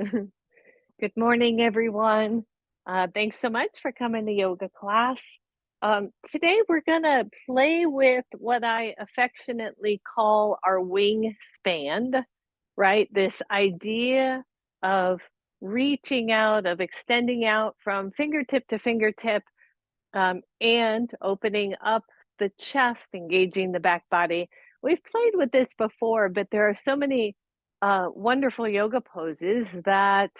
Good morning, everyone. Thanks so much for coming to yoga class. Today, we're going to play with what I affectionately call our wingspan, right? This idea of reaching out, of extending out from fingertip to fingertip, and opening up the chest, engaging the back body. We've played with this before, but there are so many wonderful yoga poses that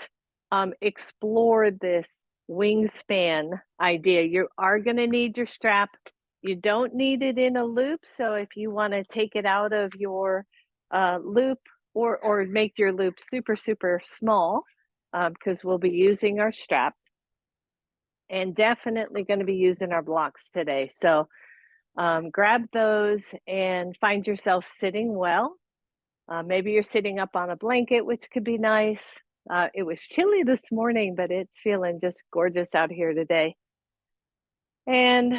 explore this wingspan idea. You are going to need your strap. You don't need it in a loop. So if you want to take it out of your loop or make your loop super, super small, because we'll be using our strap and definitely going to be using our blocks today. So grab those and find yourself sitting well. Maybe you're sitting up on a blanket, which could be nice. It was chilly this morning, but it's feeling just gorgeous out here today. And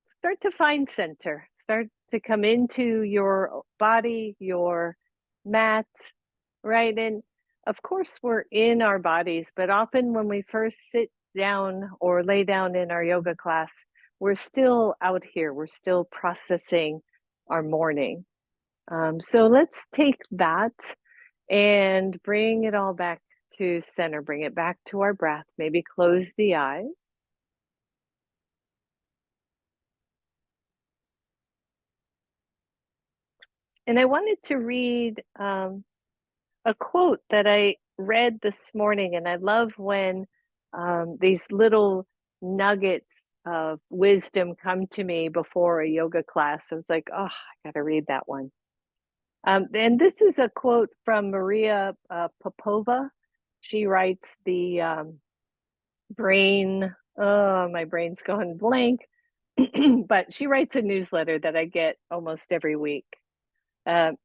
start to find center. Start to come into your body, your mat, right? And of course, we're in our bodies, but often when we first sit down or lay down in our yoga class, we're still out here. We're still processing our morning. So let's take that and bring it all back to center. Bring it back to our breath. Maybe close the eyes. And I wanted to read a quote that I read this morning, and I love when these little nuggets of wisdom come to me before a yoga class. I was like, oh, I got to read that one. And this is a quote from Maria Popova. She writes the brain, oh, my brain's going blank, but she writes a newsletter that I get almost every week.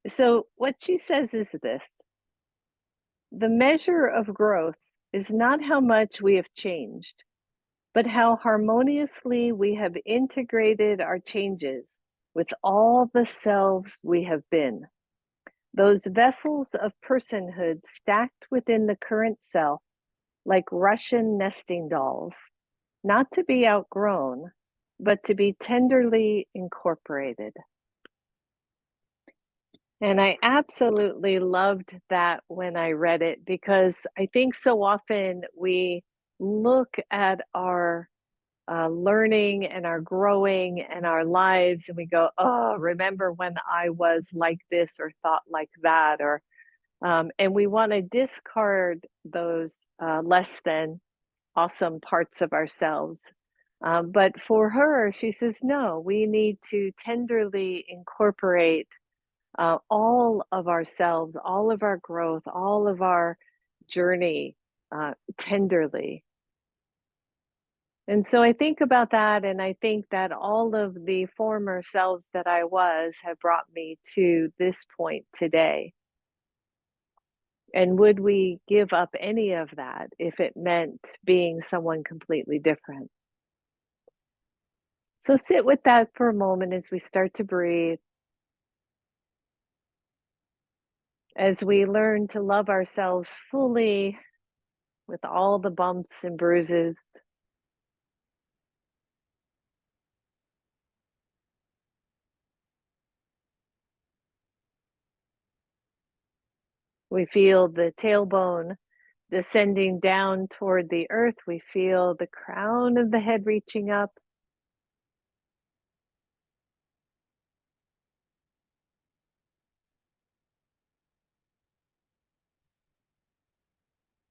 So what she says is this: the measure of growth is not how much we have changed, but how harmoniously we have integrated our changes with all the selves we have been. Those vessels of personhood stacked within the current self, like Russian nesting dolls, not to be outgrown, but to be tenderly incorporated. And I absolutely loved that when I read it, because I think so often we look at our learning and our growing and our lives and we go, oh, remember when I was like this or thought like that, or and we want to discard those less than awesome parts of ourselves. But for her, she says, no, we need to tenderly incorporate all of ourselves, all of our growth, all of our journey tenderly. And so I think about that, and I think that all of the former selves that I was have brought me to this point today. And would we give up any of that if it meant being someone completely different? So sit with that for a moment as we start to breathe, as we learn to love ourselves fully with all the bumps and bruises. We feel the tailbone descending down toward the earth. We feel the crown of the head reaching up.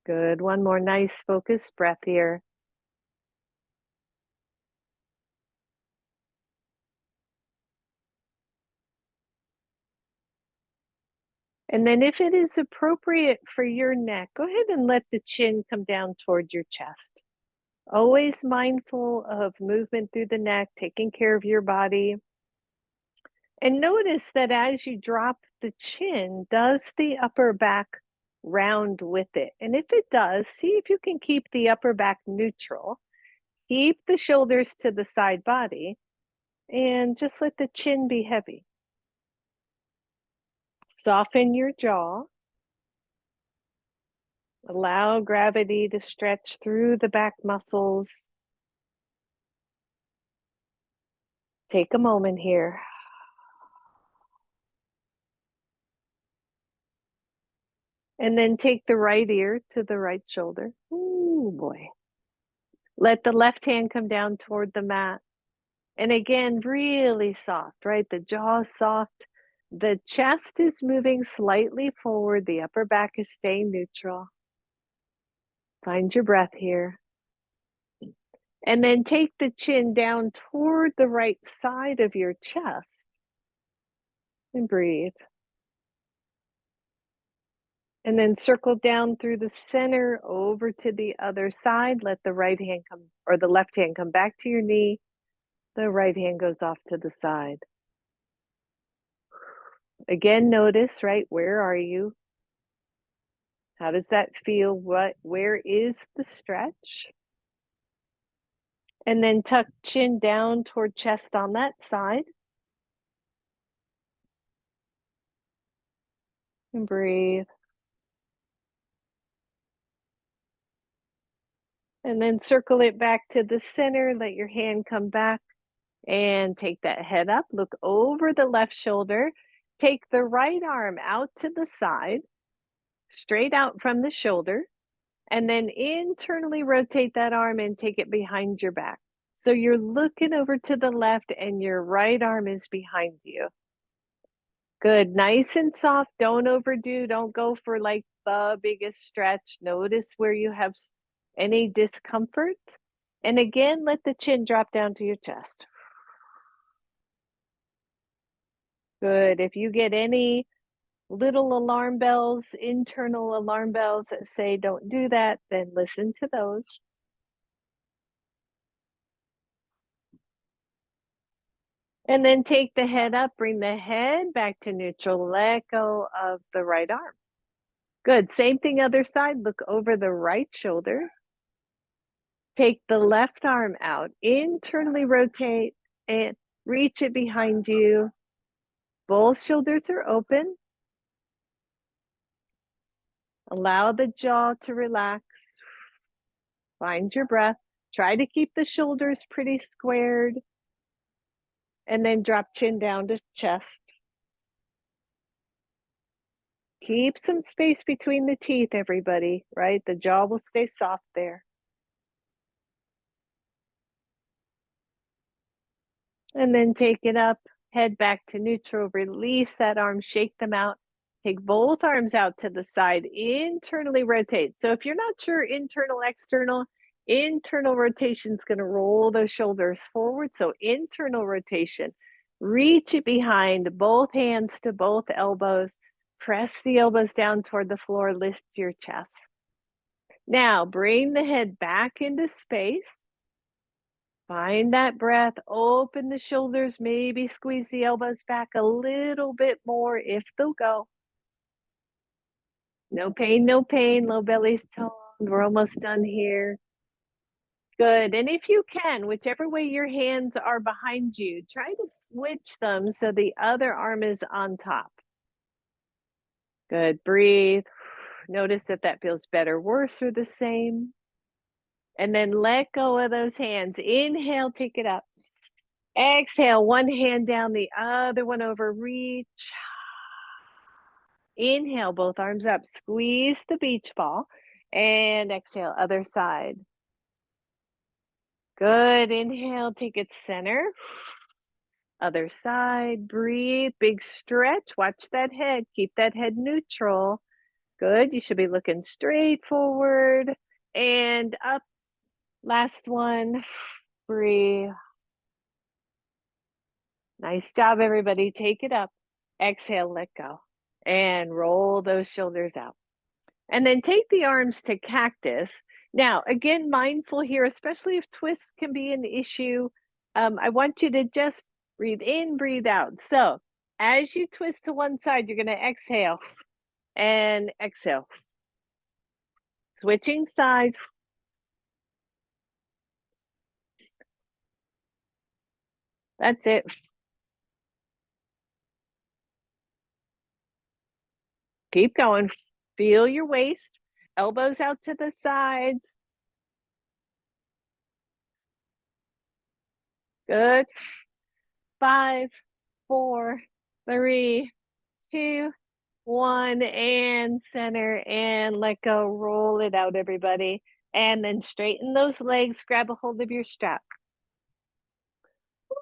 Good. One more nice focused breath here. And then if it is appropriate for your neck, go ahead and let the chin come down toward your chest. Always mindful of movement through the neck, taking care of your body. And notice that as you drop the chin, does the upper back round with it? And if it does, see if you can keep the upper back neutral. Keep the shoulders to the side body and just let the chin be heavy. Soften your jaw. Allow gravity to stretch through the back muscles. Take a moment here. And then take the right ear to the right shoulder. Ooh, boy. Let the left hand come down toward the mat. And again, really soft, right? The jaw is soft. The chest is moving slightly forward. The upper back is staying neutral. Find your breath here. And then take the chin down toward the right side of your chest and breathe. And then circle down through the center over to the other side. Let the right hand come, or the left hand come back to your knee. The right hand goes off to the side. Again, notice, right? Where are you? How does that feel? Where is the stretch? And then tuck chin down toward chest on that side. And breathe. And then circle it back to the center. Let your hand come back and take that head up. Look over the left shoulder. Take the right arm out to the side, straight out from the shoulder, and then internally rotate that arm and take it behind your back. So you're looking over to the left and your right arm is behind you. Good, nice and soft. Don't overdo. Don't go for like the biggest stretch. Notice where you have any discomfort. And again, let the chin drop down to your chest. Good. If you get any little alarm bells, internal alarm bells that say don't do that, then listen to those. And then take the head up, bring the head back to neutral, let go of the right arm. Good, same thing other side, look over the right shoulder. Take the left arm out, internally rotate and reach it behind you. Both shoulders are open. Allow the jaw to relax. Find your breath. Try to keep the shoulders pretty squared. And then drop chin down to chest. Keep some space between the teeth, everybody, right? The jaw will stay soft there. And then take it up, head back to neutral, release that arm, shake them out. Take both arms out to the side, internally rotate. So if you're not sure internal, internal rotation is going to roll those shoulders forward. So internal rotation, reach it behind, both hands to both elbows, press the elbows down toward the floor, lift your chest. Now bring the head back into space. Find that breath, open the shoulders, maybe squeeze the elbows back a little bit more if they'll go. No pain, no pain, low belly's toned. We're almost done here. Good, and if you can, whichever way your hands are behind you, try to switch them so the other arm is on top. Good, breathe. Notice if that feels better, worse, or the same. And then let go of those hands. Inhale, take it up. Exhale, one hand down, the other one over, reach. Inhale, both arms up, squeeze the beach ball, and exhale, other side. Good, inhale, take it center. Other side, breathe, big stretch, watch that head, keep that head neutral. Good, you should be looking straight forward and up. Last one, breathe. Nice job, everybody. Take it up. Exhale, let go. And roll those shoulders out. And then take the arms to cactus. Now, again, mindful here, especially if twists can be an issue. I want you to just breathe in, breathe out. So as you twist to one side, you're going to exhale and exhale. Switching sides. That's it. Keep going. Feel your waist. Elbows out to the sides. Good. 5, 4, 3, 2, 1, and center, and let go. Roll it out, everybody. And then straighten those legs, grab a hold of your strap.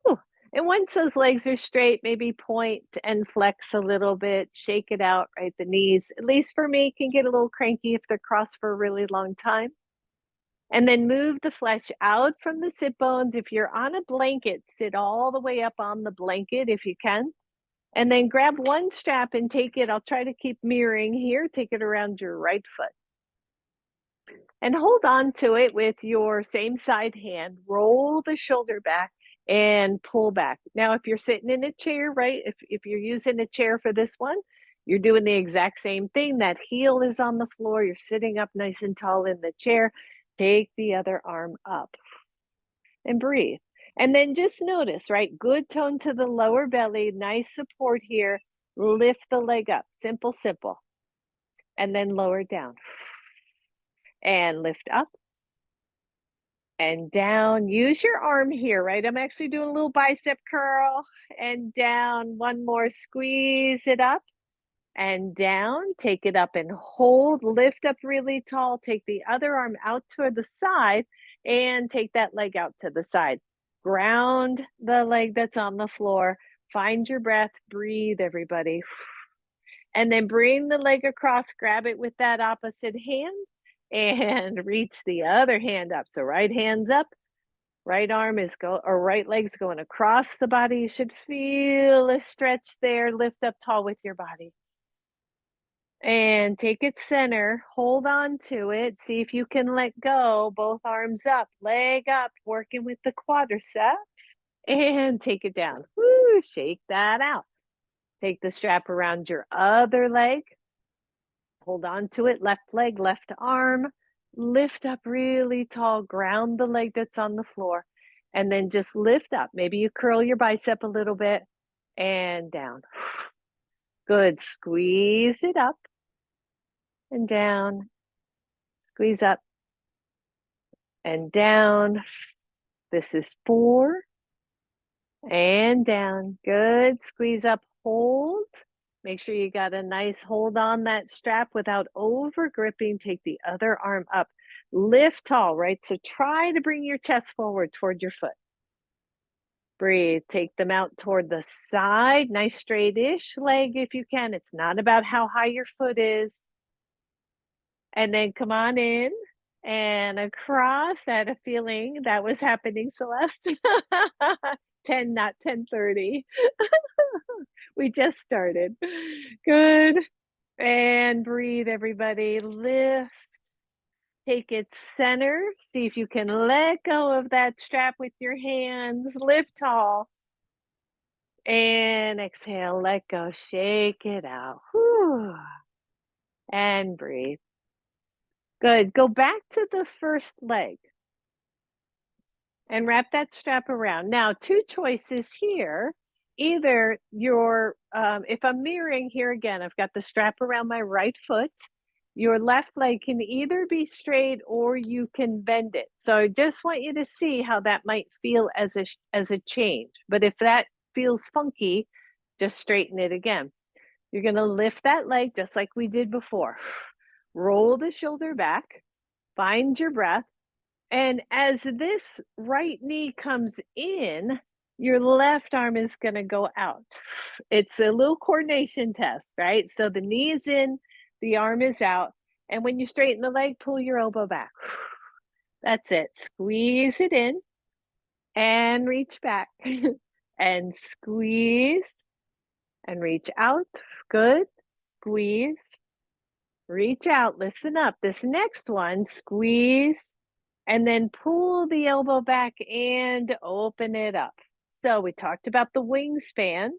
Woo. And once those legs are straight, maybe point and flex a little bit, shake it out, right? The knees, at least for me, can get a little cranky if they're crossed for a really long time. And then move the flesh out from the sit bones. If you're on a blanket, sit all the way up on the blanket if you can. And then grab one strap and take it. I'll try to keep mirroring here. Take it around your right foot and hold on to it with your same side hand. Roll the shoulder back and pull back. Now, if you're sitting in a chair, right? If you're using a chair for this one, you're doing the exact same thing. That heel is on the floor. You're sitting up nice and tall in the chair. Take the other arm up and breathe. And then just notice, right? Good tone to the lower belly, nice support here. Lift the leg up. Simple, simple. And then lower down. And lift up and down. Use your arm here, right? I'm actually doing a little bicep curl and down. One more. Squeeze it up and down. Take it up and hold. Lift up really tall. Take the other arm out to the side and take that leg out to the side. Ground the leg that's on the floor. Find your breath. Breathe, everybody. And then bring the leg across. Grab it with that opposite hand and reach the other hand up. So right hand's up. Right arm is right leg's going across the body. You should feel a stretch there. Lift up tall with your body. And take it center, hold on to it, see if you can let go, both arms up, leg up, working with the quadriceps, and take it down. Woo, shake that out. Take the strap around your other leg, hold on to it, left leg, left arm, lift up really tall, ground the leg that's on the floor, and then just lift up. Maybe you curl your bicep a little bit and down. Good, squeeze it up and down. Squeeze up and down. This is 4 and down. Good. Squeeze up, hold. Make sure you got a nice hold on that strap without over gripping. Take the other arm up. Lift tall, right? So try to bring your chest forward toward your foot. Breathe. Take them out toward the side. Nice straight-ish leg if you can. It's not about how high your foot is. And then come on in and across. I had a feeling that was happening, Celeste. 10, not 10:30. We just started. Good. And breathe, everybody. Lift. Take it center. See if you can let go of that strap with your hands. Lift tall. And exhale, let go. Shake it out. Whew. And breathe. Good. Go back to the first leg and wrap that strap around. Now, two choices here. Either if I'm mirroring here again, I've got the strap around my right foot. Your left leg can either be straight or you can bend it. So I just want you to see how that might feel as a change. But if that feels funky, just straighten it again. You're going to lift that leg just like we did before. Roll the shoulder back, find your breath. And as this right knee comes in, your left arm is going to go out. It's a little coordination test, right? So the knee is in, the arm is out. And when you straighten the leg, pull your elbow back. That's it. Squeeze it in and reach back and squeeze and reach out. Good. Squeeze, reach out, listen up. This next one, squeeze, and then pull the elbow back and open it up. So we talked about the wingspan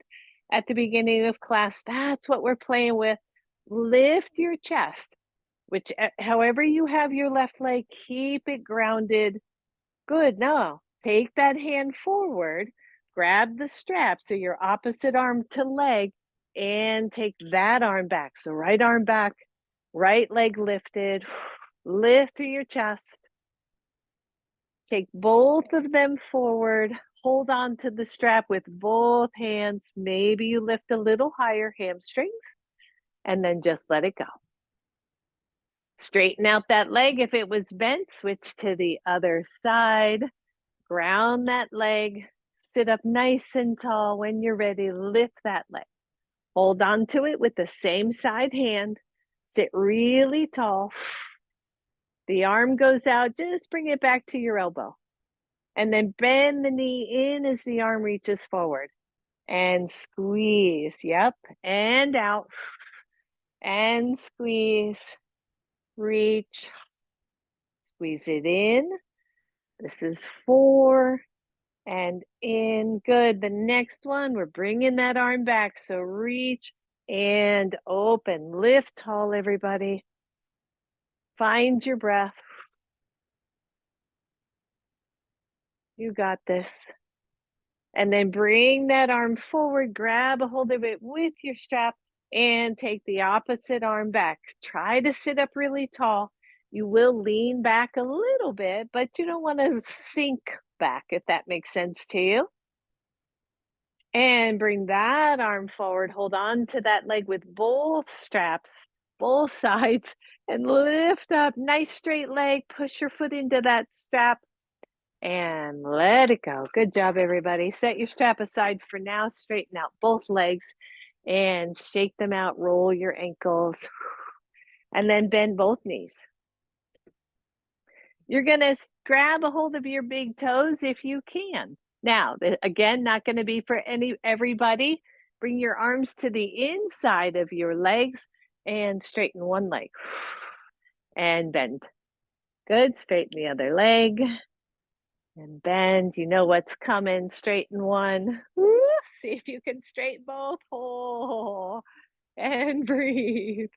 at the beginning of class. That's what we're playing with. Lift your chest, which however you have your left leg, keep it grounded. Good. Now, take that hand forward, grab the strap, so your opposite arm to leg, and take that arm back. So right arm back, Right leg lifted. Lift through your chest. Take both of them forward. Hold on to the strap with both hands. Maybe you lift a little higher, hamstrings, and then just let it go. Straighten out that leg if it was bent. Switch to the other side. Ground that leg. Sit up nice and tall. When you're ready, lift that leg. Hold on to it with the same side hand. Sit really tall. The arm goes out. Just bring it back to your elbow. And then bend the knee in as the arm reaches forward. And squeeze. Yep. And out. And squeeze. Reach. Squeeze it in. This is 4. And in. Good. The next one, we're bringing that arm back. So reach and open. Lift tall, everybody. Find your breath. You got this. And then bring that arm forward, grab a hold of it with your strap, and take the opposite arm back. Try to sit up really tall. You will lean back a little bit, but you don't want to sink back, if that makes sense to you. And bring that arm forward. Hold on to that leg with both straps, both sides, and lift up. Nice straight leg. Push your foot into that strap and let it go. Good job, everybody. Set your strap aside for now. Straighten out both legs and shake them out. Roll your ankles and then bend both knees. You're going to grab a hold of your big toes if you can. Now, again, not going to be for everybody. Bring your arms to the inside of your legs and straighten one leg and bend. Good. Straighten the other leg. And bend, you know what's coming. Straighten one. Woo, see if you can straighten both. Oh, and breathe.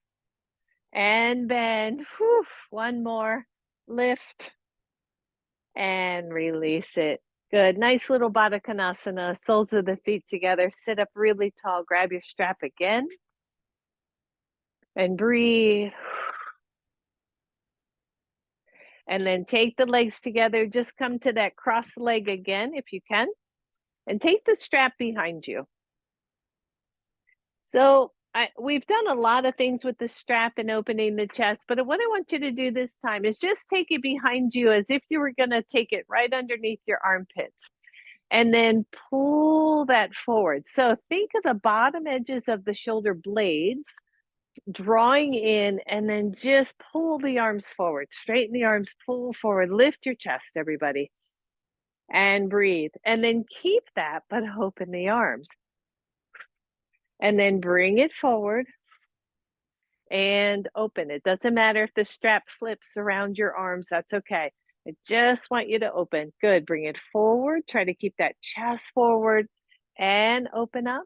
And bend. Whew, one more. Lift. And release it. Good. Nice little Baddha Konasana. Soles of the feet together. Sit up really tall. Grab your strap again. And breathe. And then take the legs together. Just come to that cross leg again if you can. And take the strap behind you. So we've done a lot of things with the strap and opening the chest, but what I want you to do this time is just take it behind you as if you were going to take it right underneath your armpits and then pull that forward. So think of the bottom edges of the shoulder blades drawing in and then just pull the arms forward. Straighten the arms, pull forward, lift your chest, everybody, and breathe. And then keep that, but open the arms. And then bring it forward and open. It doesn't matter if the strap flips around your arms, that's okay. I just want you to open. Good. Bring it forward. Try to keep that chest forward and open up.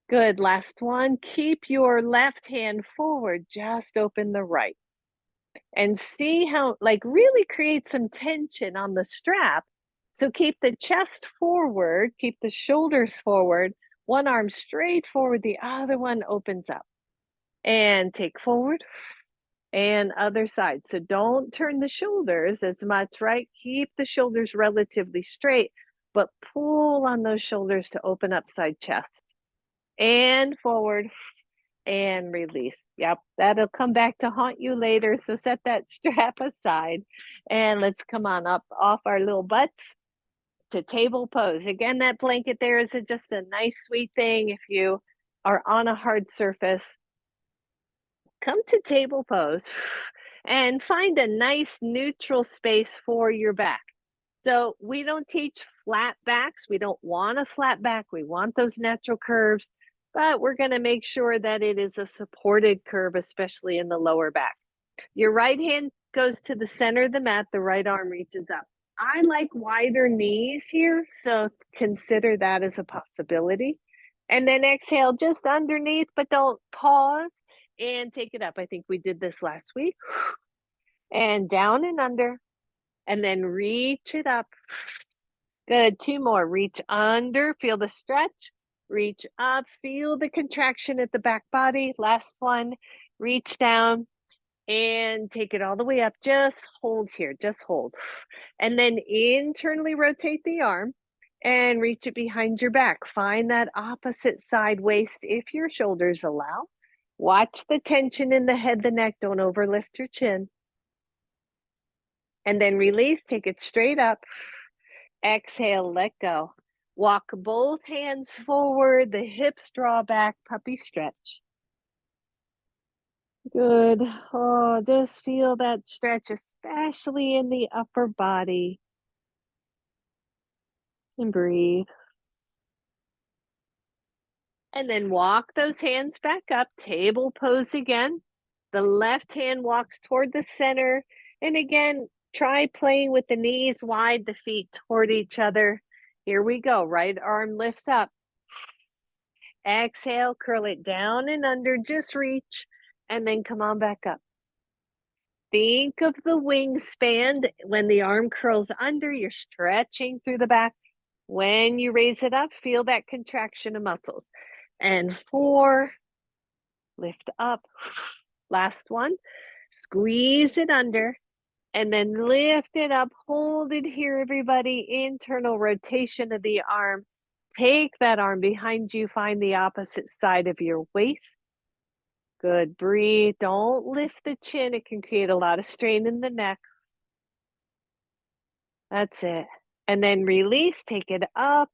Good. Last one. Keep your left hand forward. Just open the right. And see how, like, really create some tension on the strap. So keep the chest forward, keep the shoulders forward, one arm straight forward, the other one opens up. And take forward and other side. So don't turn the shoulders as much, right? Keep the shoulders relatively straight, but pull on those shoulders to open up side chest. And forward and release. Yep, that'll come back to haunt you later. So set that strap aside and let's come on up off our little butts to table pose. Again, that blanket there is just a nice, sweet thing if you are on a hard surface. Come to table pose and find a nice neutral space for your back. So we don't teach flat backs. We don't want a flat back. We want those natural curves, but we're going to make sure that it is a supported curve, especially in the lower back. Your right hand goes to the center of the mat. The right arm reaches up. I like wider knees here, so consider that as a possibility. And then exhale just underneath, but don't pause and take it up. I think we did this last week. And down and under, and then reach it up. Good. 2 more. Reach under, feel the stretch. Reach up, feel the contraction at the back body. Last one. Reach down and take it all the way up. Just hold here, just hold. And then internally rotate the arm and reach it behind your back. Find that opposite side waist if your shoulders allow. Watch the tension in the head, the neck. Don't overlift your chin. And then release, take it straight up. Exhale, let go. Walk both hands forward, the hips draw back, puppy stretch. Good. Oh, just feel that stretch, especially in the upper body. And breathe. And then walk those hands back up, table pose again. The left hand walks toward the center. And again, try playing with the knees wide, the feet toward each other. Here we go. Right arm lifts up. Exhale, curl it down and under, just reach, and then come on back up. Think of the wingspan. When the arm curls under, you're stretching through the back. When you raise it up, feel that contraction of muscles. And 4, lift up. Last one, squeeze it under, and then lift it up. Hold it here, everybody. Internal rotation of the arm. Take that arm behind you. Find the opposite side of your waist. Good. Breathe. Don't lift the chin. It can create a lot of strain in the neck. That's it. And then release. Take it up.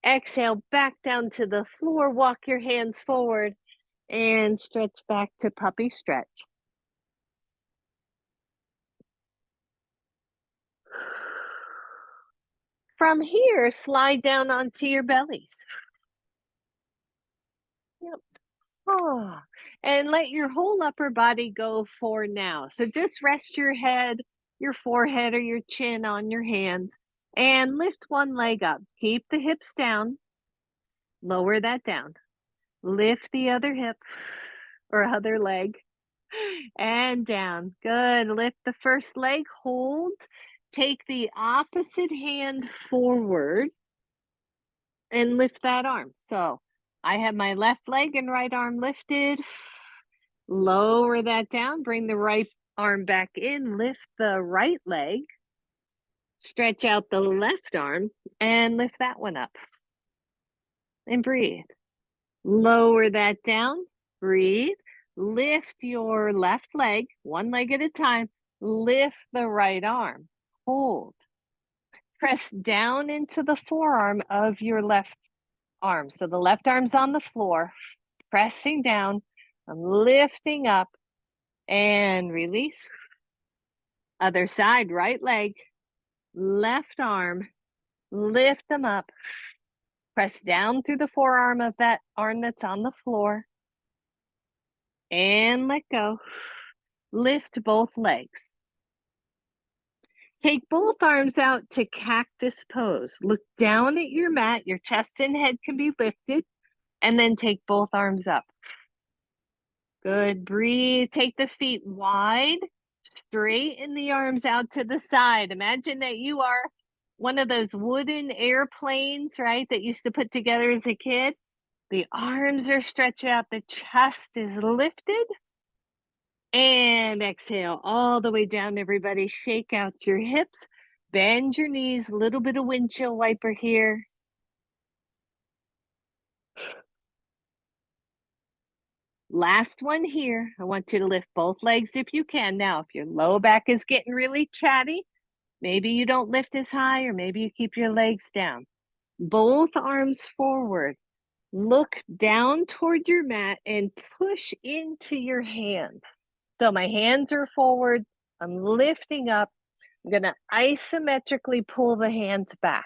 Exhale back down to the floor. Walk your hands forward and stretch back to puppy stretch. From here, slide down onto your bellies. Yep. Oh, and let your whole upper body go for now. So just rest your head, your forehead, or your chin on your hands and lift one leg up. Keep the hips down. Lower that down. Lift the other hip or other leg and down. Good. Lift the first leg. Hold. Take the opposite hand forward and lift that arm. So I have my left leg and right arm lifted. Lower that down. Bring the right arm back in. Lift the right leg. Stretch out the left arm and lift that one up. And breathe. Lower that down. Breathe. Lift your left leg, one leg at a time. Lift the right arm. Hold. Press down into the forearm of your left arm. So the left arm's on the floor, pressing down. I'm lifting up and release. Other side, right leg, left arm, lift them up. Press down through the forearm of that arm that's on the floor and let go. Lift both legs. Take both arms out to cactus pose. Look down at your mat. Your chest and head can be lifted, and then take both arms up. Good. Breathe. Take the feet wide, straighten the arms out to the side. Imagine that you are one of those wooden airplanes, right, that used to put together as a kid. The arms are stretched out, the chest is lifted. And exhale all the way down, everybody. Shake out your hips, bend your knees, a little bit of windshield wiper here. Last one here. I want you to lift both legs if you can. Now, if your low back is getting really chatty, maybe you don't lift as high, or maybe you keep your legs down. Both arms forward. Look down toward your mat and push into your hands. So my hands are forward. I'm lifting up. I'm going to isometrically pull the hands back.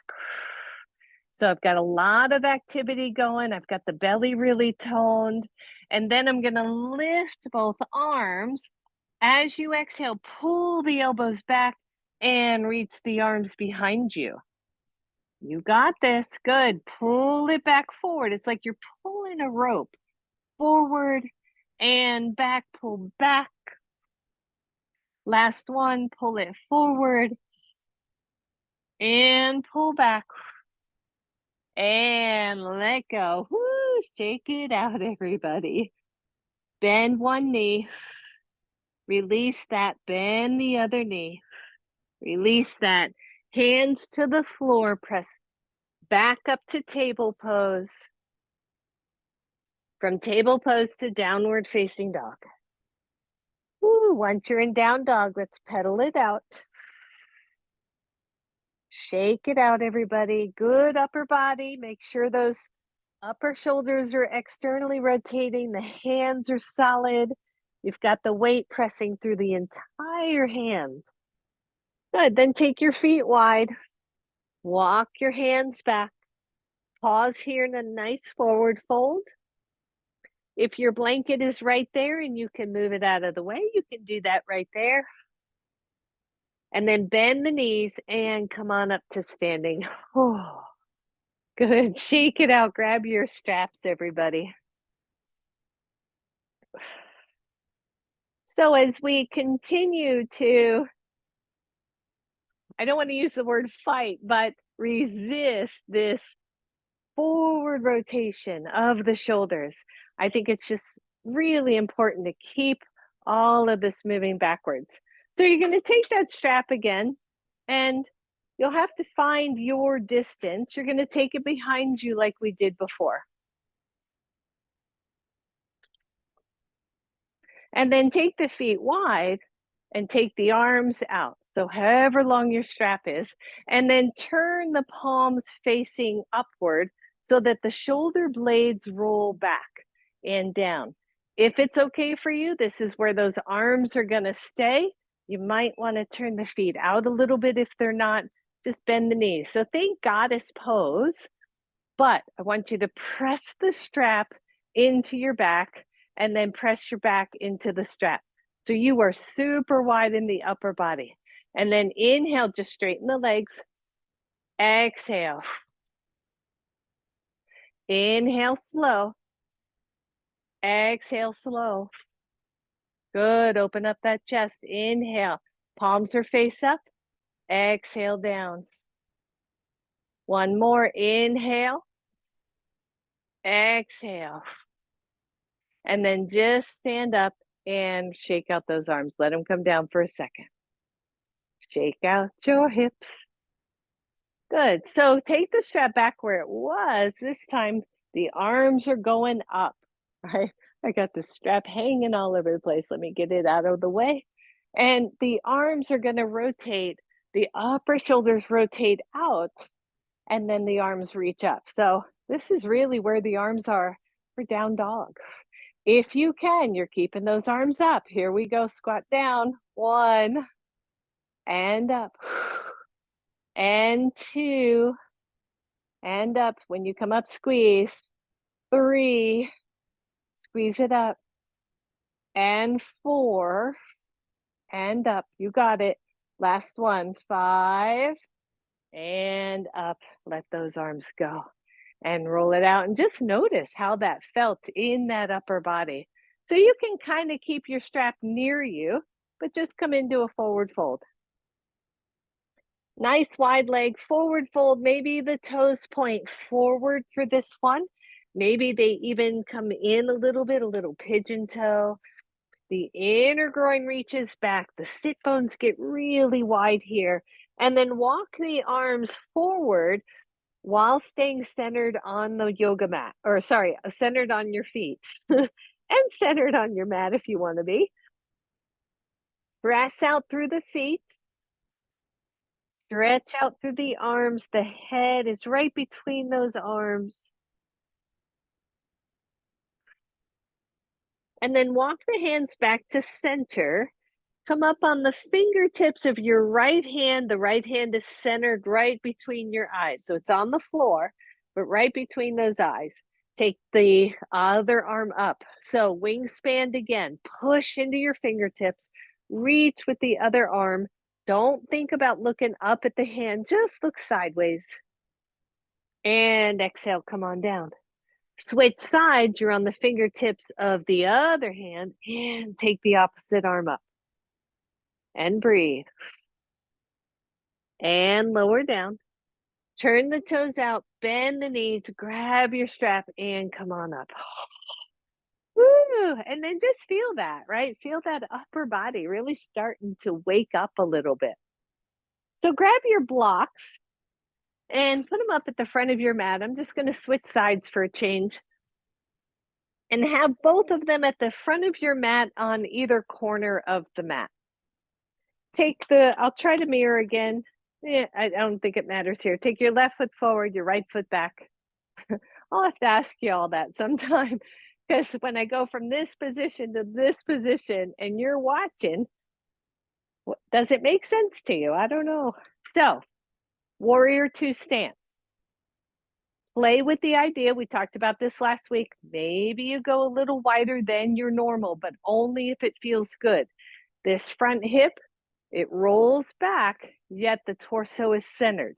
So I've got a lot of activity going. I've got the belly really toned. And then I'm going to lift both arms. As you exhale, pull the elbows back and reach the arms behind you. You got this. Good. Pull it back forward. It's like you're pulling a rope. Forward and back. Pull back. Last one. Pull it forward and pull back. And let go. Woo, shake it out, everybody. Bend one knee, release that, bend the other knee, release that. Hands to the floor, press back up to table pose. From table pose to downward facing dog. Woo, once you're in down dog, let's pedal it out. Shake it out, everybody. Good upper body. Make sure those upper shoulders are externally rotating. The hands are solid. You've got the weight pressing through the entire hand. Good. Then take your feet wide. Walk your hands back. Pause here in a nice forward fold. If your blanket is right there and you can move it out of the way, you can do that right there. And then bend the knees and come on up to standing. Oh, good. Shake it out. Grab your straps, everybody. So as we continue to, I don't want to use the word fight, but resist this forward rotation of the shoulders, I think it's just really important to keep all of this moving backwards. So you're going to take that strap again, and you'll have to find your distance. You're going to take it behind you like we did before. And then take the feet wide and take the arms out. So however long your strap is, and then turn the palms facing upward so that the shoulder blades roll back and down. If it's okay for you, this is where those arms are going to stay. You might want to turn the feet out a little bit. If they're not, just bend the knees. So think goddess pose, but I want you to press the strap into your back and then press your back into the strap. So you are super wide in the upper body. And then inhale, just straighten the legs. Exhale. Inhale slow. Exhale slow. Good. Open up that chest. Inhale. Palms are face up. Exhale down. One more. Inhale. Exhale. And then just stand up and shake out those arms. Let them come down for a second. Shake out your hips. Good. So take the strap back where it was. This time the arms are going up, right? I got the strap hanging all over the place. Let me get it out of the way. And the arms are going to rotate. The upper shoulders rotate out, and then the arms reach up. So this is really where the arms are for down dog. If you can, you're keeping those arms up. Here we go. Squat down. 1, and up. And 2, and up. When you come up, squeeze. 3, squeeze it up. And 4, and up. You got it. Last one. 5, and up. Let those arms go. And roll it out. And just notice how that felt in that upper body. So you can kind of keep your strap near you, but just come into a forward fold. Nice wide leg forward fold. Maybe the toes point forward for this one. Maybe they even come in a little bit, a little pigeon toe. The inner groin reaches back. The sit bones get really wide here. And then walk the arms forward while staying centered on the yoga mat. Or sorry, centered on your feet. And centered on your mat if you want to be. Press out through the feet. Stretch out through the arms. The head is right between those arms. And then walk the hands back to center. Come up on the fingertips of your right hand. The right hand is centered right between your eyes. So it's on the floor, but right between those eyes. Take the other arm up. So wingspan again. Push into your fingertips. Reach with the other arm. Don't think about looking up at the hand. Just look sideways. And exhale, come on down. Switch sides. You're on the fingertips of the other hand. And take the opposite arm up. And breathe. And lower down. Turn the toes out. Bend the knees. Grab your strap and come on up. Woo! And then just feel that, right? Feel that upper body really starting to wake up a little bit. So grab your blocks and put them up at the front of your mat. I'm just going to switch sides for a change and have both of them at the front of your mat on either corner of the mat. I'll try to mirror again. Yeah, I don't think it matters here. Take your left foot forward, your right foot back. I'll have to ask you all that sometime because when I go from this position to this position and you're watching, does it make sense to you? I don't know. So, warrior two stance. Play with the idea. We talked about this last week. Maybe you go a little wider than your normal, but only if it feels good. This front hip, it rolls back, yet the torso is centered.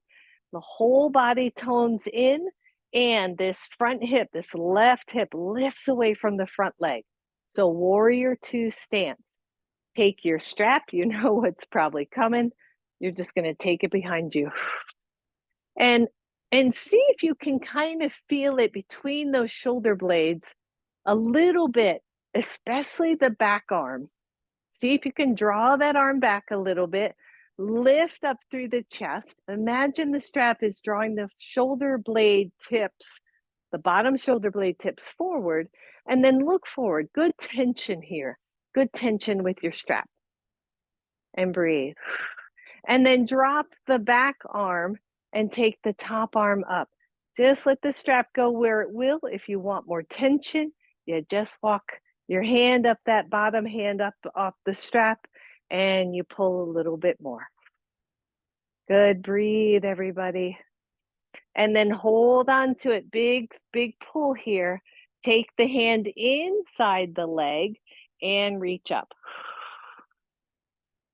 The whole body tones in, and this front hip, this left hip lifts away from the front leg. So, warrior two stance. Take your strap, you know what's probably coming. You're just going to take it behind you. And see if you can kind of feel it between those shoulder blades a little bit, especially the back arm. See if you can draw that arm back a little bit, lift up through the chest. Imagine the strap is drawing the shoulder blade tips, the bottom shoulder blade tips forward, and then look forward. Good tension here. Good tension with your strap. And breathe. And then drop the back arm and take the top arm up. Just let the strap go where it will. If you want more tension, you just walk your hand up, that bottom hand up off the strap, and you pull a little bit more. Good. Breathe, everybody. And then hold on to it. Big, big pull here. Take the hand inside the leg and reach up.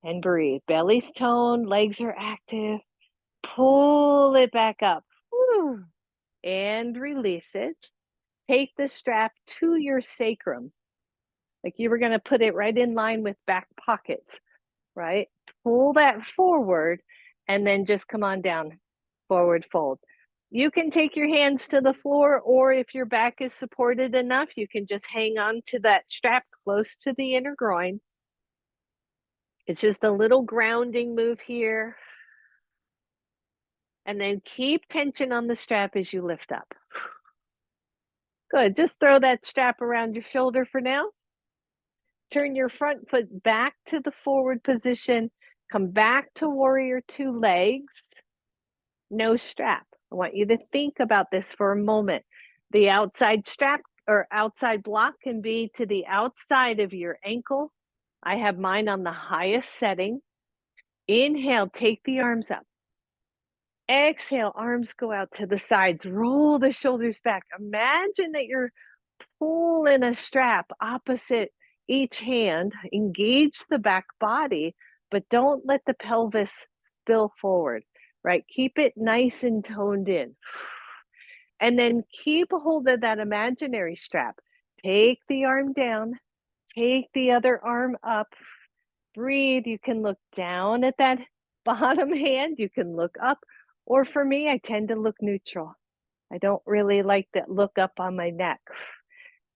And breathe. Belly's toned, legs are active. Pull it back up. Woo. And release it. Take the strap to your sacrum. Like you were going to put it right in line with back pockets, right? Pull that forward and then just come on down. Forward fold. You can take your hands to the floor, or if your back is supported enough, you can just hang on to that strap close to the inner groin. It's just a little grounding move here. And then keep tension on the strap as you lift up. Good. Just throw that strap around your shoulder for now. Turn your front foot back to the forward position. Come back to warrior two legs. No strap. I want you to think about this for a moment. The outside strap or outside block can be to the outside of your ankle. I have mine on the highest setting. Inhale, take the arms up. Exhale, arms go out to the sides. Roll the shoulders back. Imagine that you're pulling a strap opposite each hand. Engage the back body, but don't let the pelvis spill forward, right? Keep it nice and toned in. And then keep a hold of that imaginary strap. Take the arm down, take the other arm up. Breathe. You can look down at that bottom hand. You can look up. Or for me, I tend to look neutral. I don't really like that look up on my neck.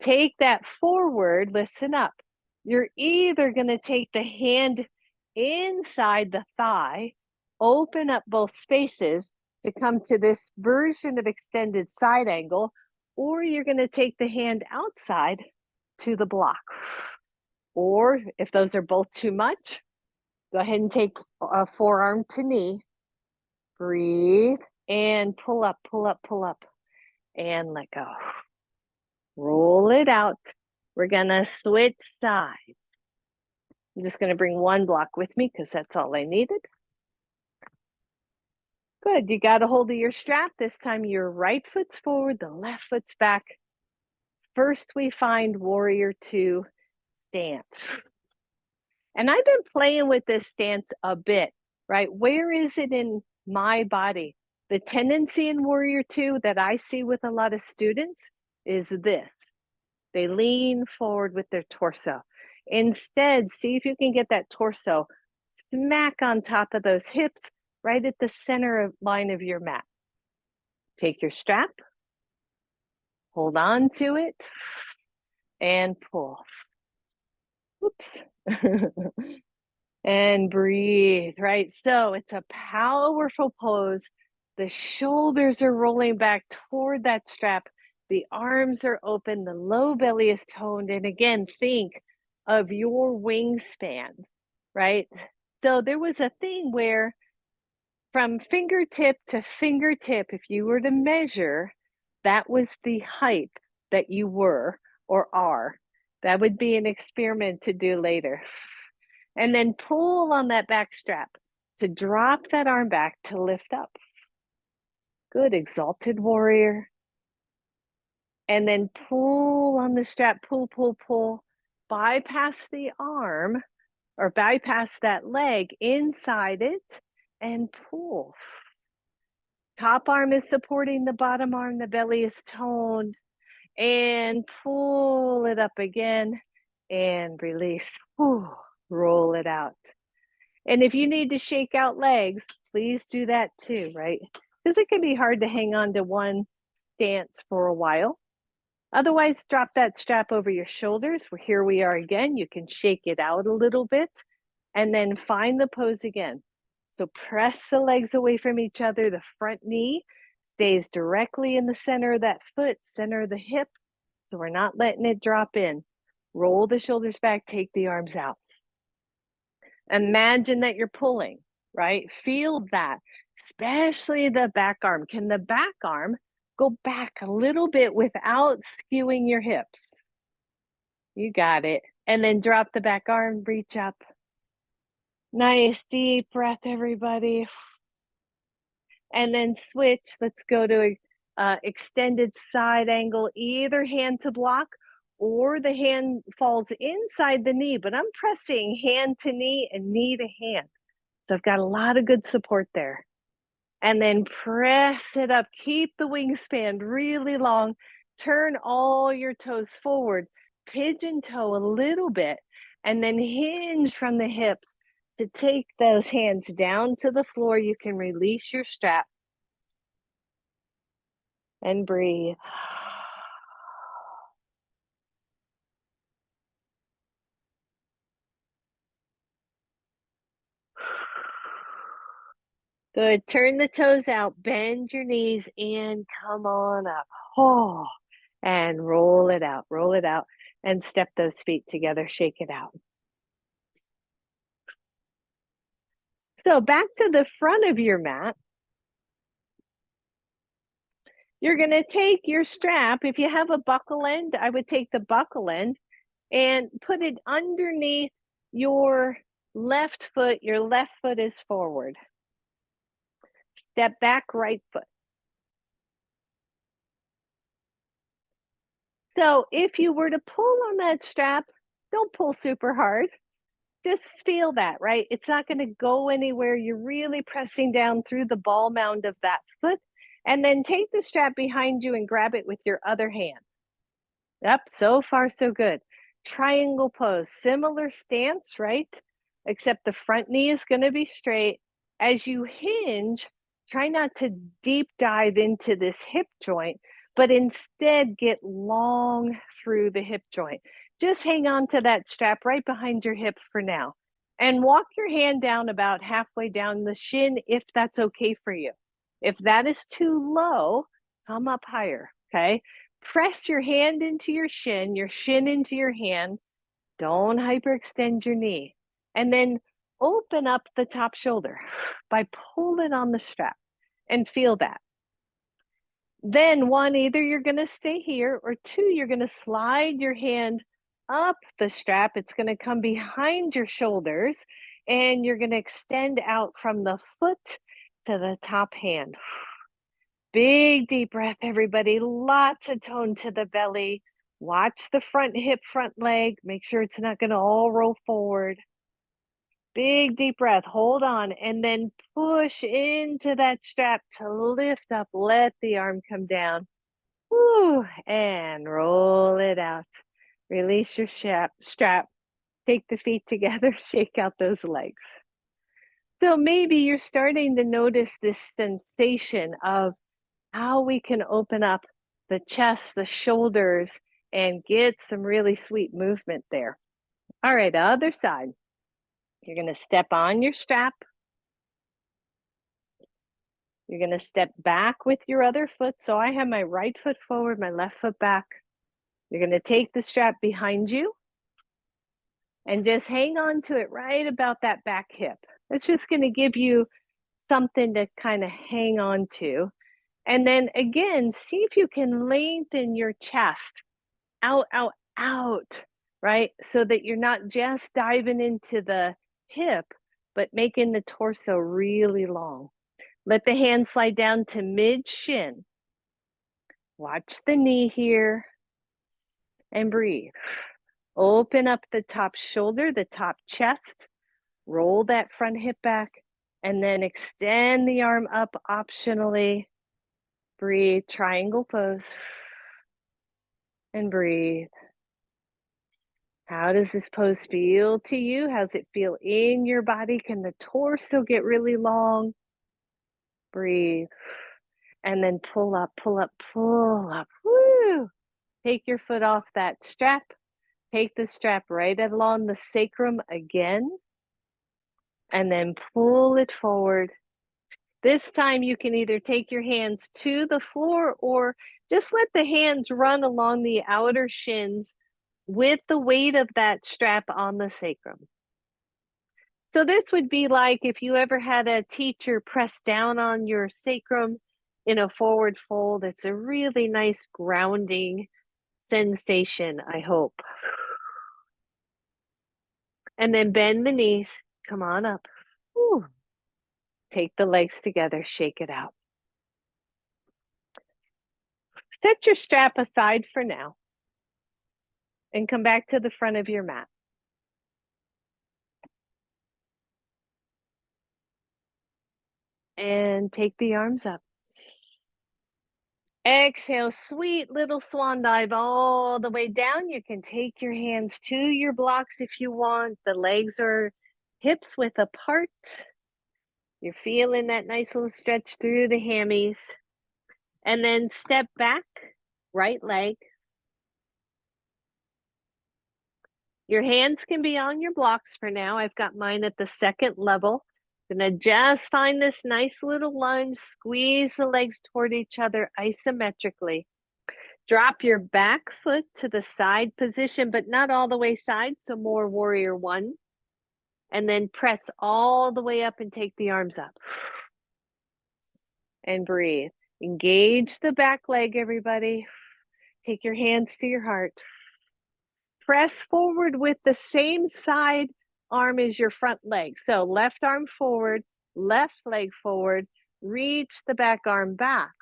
Take that forward, listen up. You're either going to take the hand inside the thigh, open up both spaces to come to this version of extended side angle, or you're going to take the hand outside to the block. Or if those are both too much, go ahead and take a forearm to knee. Breathe and pull up, pull up, pull up, and let go. Roll it out. We're going to switch sides. I'm just going to bring one block with me because that's all I needed. Good. You got a hold of your strap. This time your right foot's forward, the left foot's back. First, we find warrior two stance. And I've been playing with this stance a bit, right? Where is it in my body? The tendency in warrior two that I see with a lot of students is this. They lean forward with their torso. Instead, see if you can get that torso smack on top of those hips, right at the center line of your mat. Take your strap, hold on to it, and pull. Oops. And breathe, right? So it's a powerful pose. The shoulders are rolling back toward that strap. The arms are open. The low belly is toned. And again, think of your wingspan, right? So there was a thing where from fingertip to fingertip, if you were to measure, that was the height that you were or are. That would be an experiment to do later. And then pull on that back strap to drop that arm back to lift up. Good, exalted warrior. And then pull on the strap, pull, pull, pull. Bypass the arm or bypass that leg inside it and pull. Top arm is supporting the bottom arm, the belly is toned. And pull it up again and release. Whew, roll it out. And if you need to shake out legs, please do that too, right? Because it can be hard to hang on to one stance for a while. Otherwise, drop that strap over your shoulders. Here we are again. You can shake it out a little bit and then find the pose again. So press the legs away from each other. The front knee stays directly in the center of that foot, center of the hip. So we're not letting it drop in. Roll the shoulders back, take the arms out. Imagine that you're pulling, right? Feel that, especially the back arm. Can the back arm go back a little bit without skewing your hips? You got it. And then drop the back arm, reach up. Nice deep breath, everybody. And then switch. Let's go to extended side angle, either hand to block or the hand falls inside the knee, but I'm pressing hand to knee and knee to hand. So I've got a lot of good support there. And then press it up. Keep the wingspan really long. Turn all your toes forward. Pigeon toe a little bit. And then hinge from the hips to take those hands down to the floor. You can release your strap and breathe. Good. Turn the toes out, bend your knees, and come on up. Oh, and roll it out, and step those feet together, shake it out. So back to the front of your mat. You're going to take your strap. If you have a buckle end, I would take the buckle end and put it underneath your left foot. Your left foot is forward. Step back, right foot. So if you were to pull on that strap, don't pull super hard. Just feel that, right? It's not going to go anywhere. You're really pressing down through the ball mound of that foot. And then take the strap behind you and grab it with your other hand. Yep, so far so good. Triangle pose, similar stance, right? Except the front knee is going to be straight. As you hinge, try not to deep dive into this hip joint, but instead get long through the hip joint. Just hang on to that strap right behind your hip for now. And walk your hand down about halfway down the shin if that's okay for you. If that is too low, come up higher, okay? Press your hand into your shin into your hand. Don't hyperextend your knee. And then open up the top shoulder by pulling on the strap and feel that. Then one, either you're going to stay here, or two, you're going to slide your hand up the strap. It's going to come behind your shoulders and you're going to extend out from the foot to the top hand. Big deep breath, everybody. Lots of tone to the belly. Watch the front hip, front leg. Make sure it's not going to all roll forward. Big deep breath. Hold on. And then push into that strap to lift up. Let the arm come down. Woo, and roll it out. Release your strap. Take the feet together. Shake out those legs. So maybe you're starting to notice this sensation of how we can open up the chest, the shoulders, and get some really sweet movement there. All right, other side. You're going to step on your strap. You're going to step back with your other foot. So I have my right foot forward, my left foot back. You're going to take the strap behind you and just hang on to it right about that back hip. It's just going to give you something to kind of hang on to. And then again, see if you can lengthen your chest out, out, out, right? So that you're not just diving into the hip, but making the torso really long. Let the hand slide down to mid shin. Watch the knee here and breathe. Open up the top shoulder, the top chest. Roll that front hip back and then extend the arm up optionally. Breathe, triangle pose, and breathe. How does this pose feel to you? How does it feel in your body? Can the torso get really long? Breathe. And then pull up, pull up, pull up. Woo! Take your foot off that strap. Take the strap right along the sacrum again. And then pull it forward. This time you can either take your hands to the floor or just let the hands run along the outer shins with the weight of that strap on the sacrum. So this would be like if you ever had a teacher press down on your sacrum in a forward fold. It's a really nice grounding sensation, I hope. And then bend the knees. Come on up. Whew. Take the legs together, shake it out. Set your strap aside for now and come back to the front of your mat. And take the arms up. Exhale, sweet little swan dive all the way down. You can take your hands to your blocks if you want. The legs are hips width apart. You're feeling that nice little stretch through the hammies. And then step back, right leg. Your hands can be on your blocks for now. I've got mine at the second level. Gonna just find this nice little lunge, squeeze the legs toward each other isometrically. Drop your back foot to the side position, but not all the way side, so more warrior one. And then press all the way up and take the arms up. And breathe. Engage the back leg, everybody. Take your hands to your heart. Press forward with the same side arm as your front leg. So left arm forward, left leg forward, reach the back arm back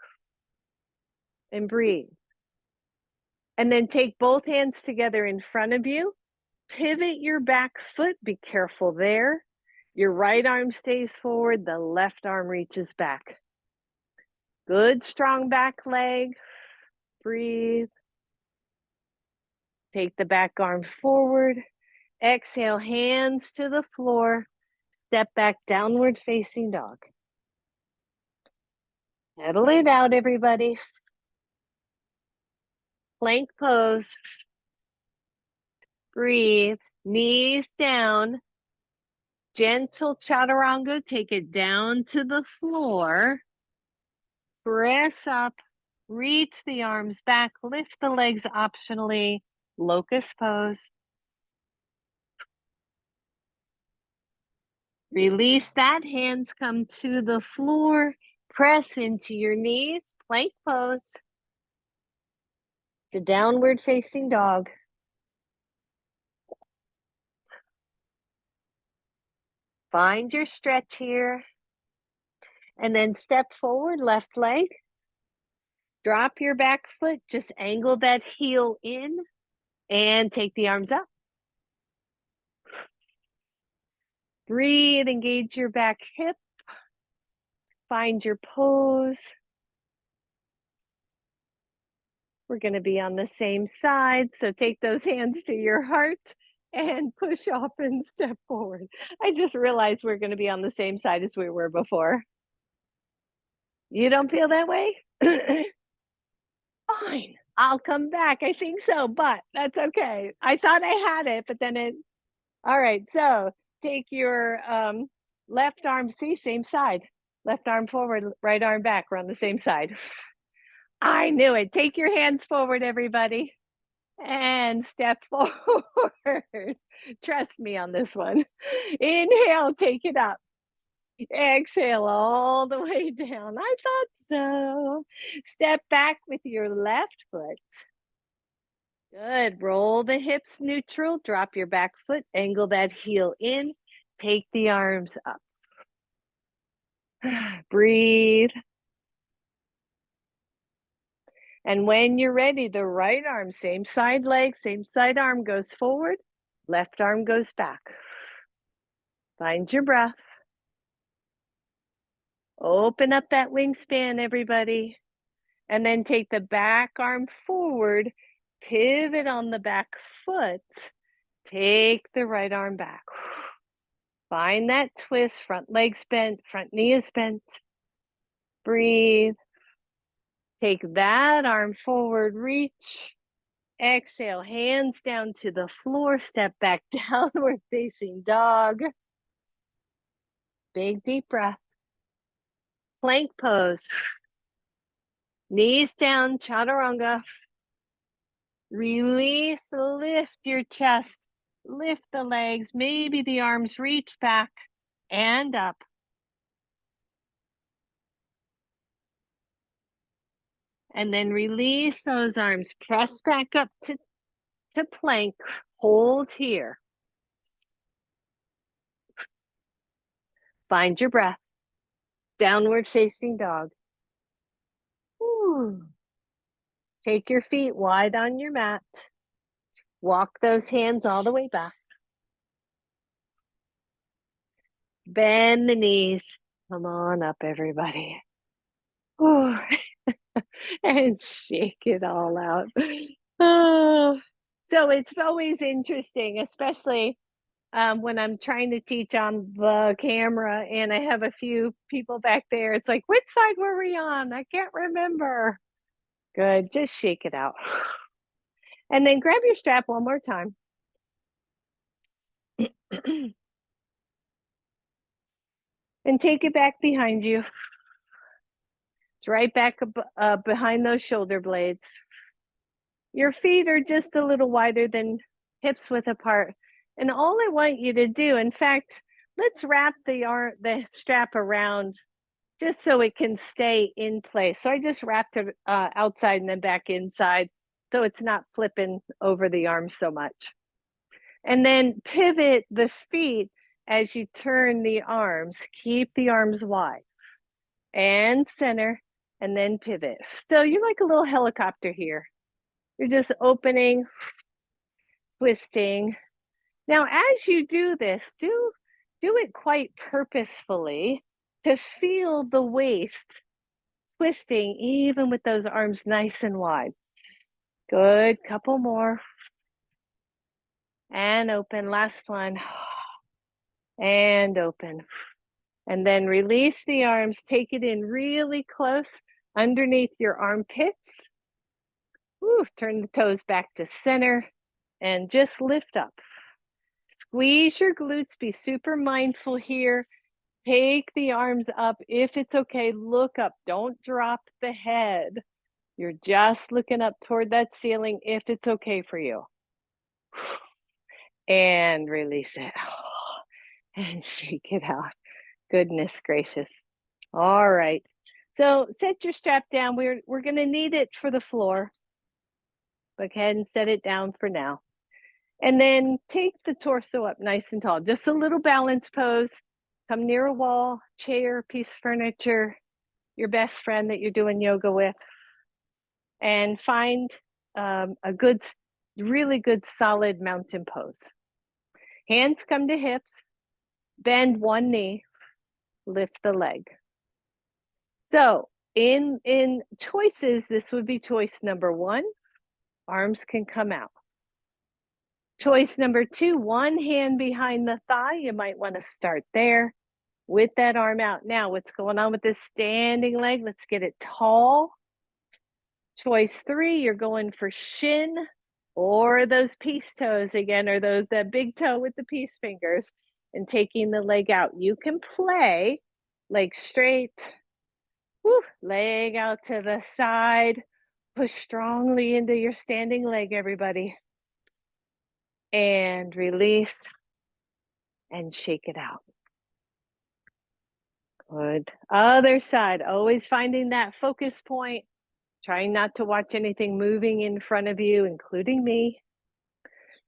and breathe. And then take both hands together in front of you. Pivot your back foot. Be careful there. Your right arm stays forward. The left arm reaches back. Good, strong back leg. Breathe. Take the back arm forward. Exhale, hands to the floor. Step back, downward facing dog. Pedal it out, everybody. Plank pose. Breathe. Knees down. Gentle chaturanga. Take it down to the floor. Press up. Reach the arms back. Lift the legs optionally. Locust pose. Release that. Hands come to the floor. Press into your knees. Plank pose. To downward facing dog. Find your stretch here. And then step forward, left leg. Drop your back foot. Just angle that heel in and take the arms up. Breathe, engage your back hip. Find your pose. We're going to be on the same side, so take those hands to your heart and push off and step forward. I just realized we're going to be on the same side as we were before. You don't feel that way? Fine. I'll come back. I think so, but that's okay. I thought I had it, but then it all right, so take your, left arm see, same side. Left arm forward, right arm back, we're on the same side. I knew it. Take your hands forward, everybody, and step forward. Trust me on this one. Inhale, take it up. Exhale all the way down. I thought so. Step back with your left foot. Good. Roll the hips neutral. Drop your back foot. Angle that heel in. Take the arms up. Breathe. And when you're ready, the right arm, same side leg, same side arm goes forward. Left arm goes back. Find your breath. Open up that wingspan, everybody. And then take the back arm forward. Pivot on the back foot. Take the right arm back. Find that twist, front leg's bent, front knee is bent. Breathe. Take that arm forward, reach. Exhale, hands down to the floor, step back, downward facing dog. Big deep breath. Plank pose. Knees down, chaturanga. Release, lift your chest, lift the legs, maybe the arms reach back and up. And then release those arms, press back up to plank, hold here. Find your breath, downward facing dog. Ooh. Take your feet wide on your mat. Walk those hands all the way back. Bend the knees. Come on up, everybody. Ooh. And shake it all out. Oh. So it's always interesting, especially when I'm trying to teach on the camera and I have a few people back there. It's like, which side were we on? I can't remember. Good. Just shake it out. And then grab your strap one more time. And take it back behind you. It's right back behind those shoulder blades. Your feet are just a little wider than hips width apart. And all I want you to do, in fact, let's wrap the strap around just so it can stay in place. So I just wrapped it outside and then back inside so it's not flipping over the arms so much. And then pivot the feet as you turn the arms. Keep the arms wide and center and then pivot. So you're like a little helicopter here. You're just opening, twisting. Now, as you do this, do it quite purposefully to feel the waist twisting, even with those arms nice and wide. Good, couple more. And open, last one. And open. And then release the arms, take it in really close underneath your armpits. Woo, turn the toes back to center and just lift up. Squeeze your glutes, be super mindful here. Take the arms up. If it's okay, look up. Don't drop the head. You're just looking up toward that ceiling if it's okay for you. And release it. And shake it out. Goodness gracious. All right. So set your strap down. We're going to need it for the floor. Go ahead and set it down for now. And then take the torso up nice and tall. Just a little balance pose. Come near a wall, chair, piece of furniture, your best friend that you're doing yoga with. And find a good, really good solid mountain pose. Hands come to hips. Bend one knee. Lift the leg. So in choices, this would be choice number one. Arms can come out. Choice number two, one hand behind the thigh. You might want to start there with that arm out. Now, what's going on with this standing leg? Let's get it tall. Choice three, you're going for shin or those peace toes again, or those that big toe with the peace fingers, and taking the leg out. You can play leg straight, woo, leg out to the side, push strongly into your standing leg, everybody, and release and shake it out. Good. Other side, always finding that focus point, trying not to watch anything moving in front of you, including me.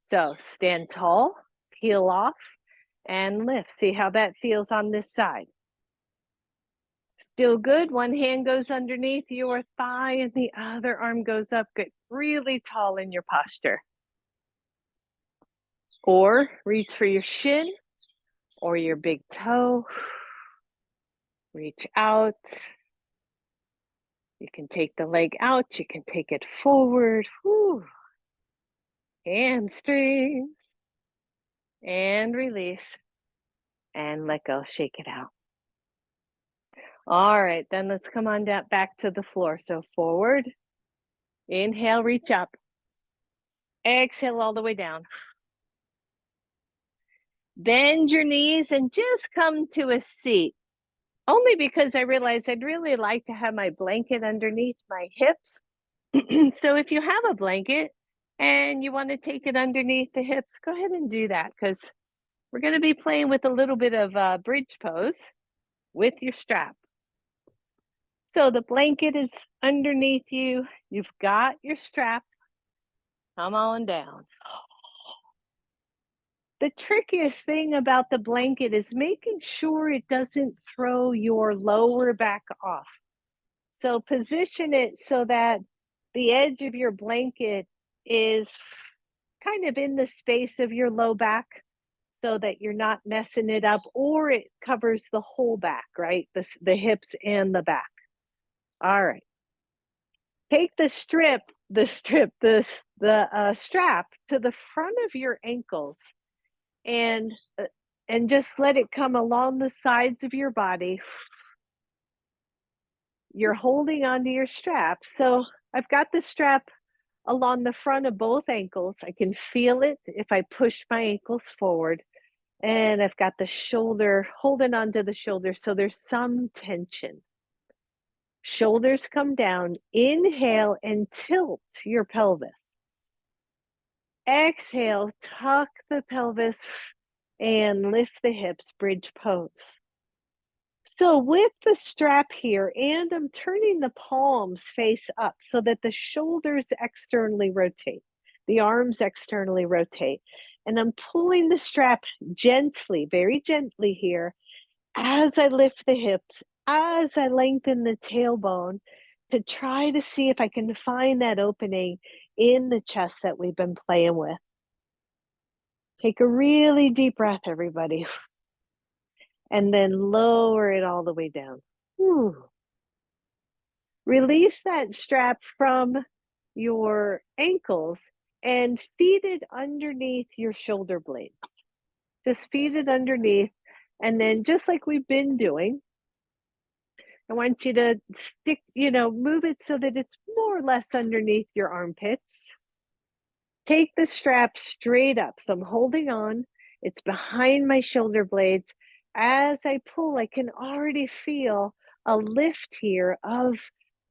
So stand tall, peel off, and lift. See how that feels on this side. Still good. One hand goes underneath your thigh and the other arm goes up. Get really tall in your posture. Or reach for your shin or your big toe. Reach out. You can take the leg out. You can take it forward. Whew. Hamstrings. And release. And let go. Shake it out. All right, then let's come on down back to the floor. So forward. Inhale, reach up. Exhale all the way down. Bend your knees and just come to a seat. Only because I realized I'd really like to have my blanket underneath my hips. So if you have a blanket and you want to take it underneath the hips, go ahead and do that, because we're going to be playing with a little bit of bridge pose with your strap. So the blanket is underneath you. You've got your strap. Come on down. The trickiest thing about the blanket is making sure it doesn't throw your lower back off. So position it so that the edge of your blanket is kind of in the space of your low back, so that you're not messing it up, or it covers the whole back, right? The hips and the back. All right. Take the strap to the front of your ankles, and just let it come along the sides of your body. You're holding onto your strap. So I've got the strap along the front of both ankles. I can feel it if I push my ankles forward. And I've got the shoulder, holding onto the shoulder. So there's some tension. Shoulders come down. Inhale and tilt your pelvis. Exhale, tuck the pelvis and lift the hips, bridge pose. So with the strap here, and I'm turning the palms face up so that the shoulders externally rotate, the arms externally rotate. And I'm pulling the strap gently, very gently here, as I lift the hips, as I lengthen the tailbone, to try to see if I can find that opening in the chest that we've been playing with. Take a really deep breath, everybody. And then lower it all the way down. Whew. Release that strap from your ankles and feed it underneath your shoulder blades. Just feed it underneath. And then, just like we've been doing, I want you to move it so that it's more or less underneath your armpits. Take the strap straight up. So I'm holding on. It's behind my shoulder blades. As I pull, I can already feel a lift here of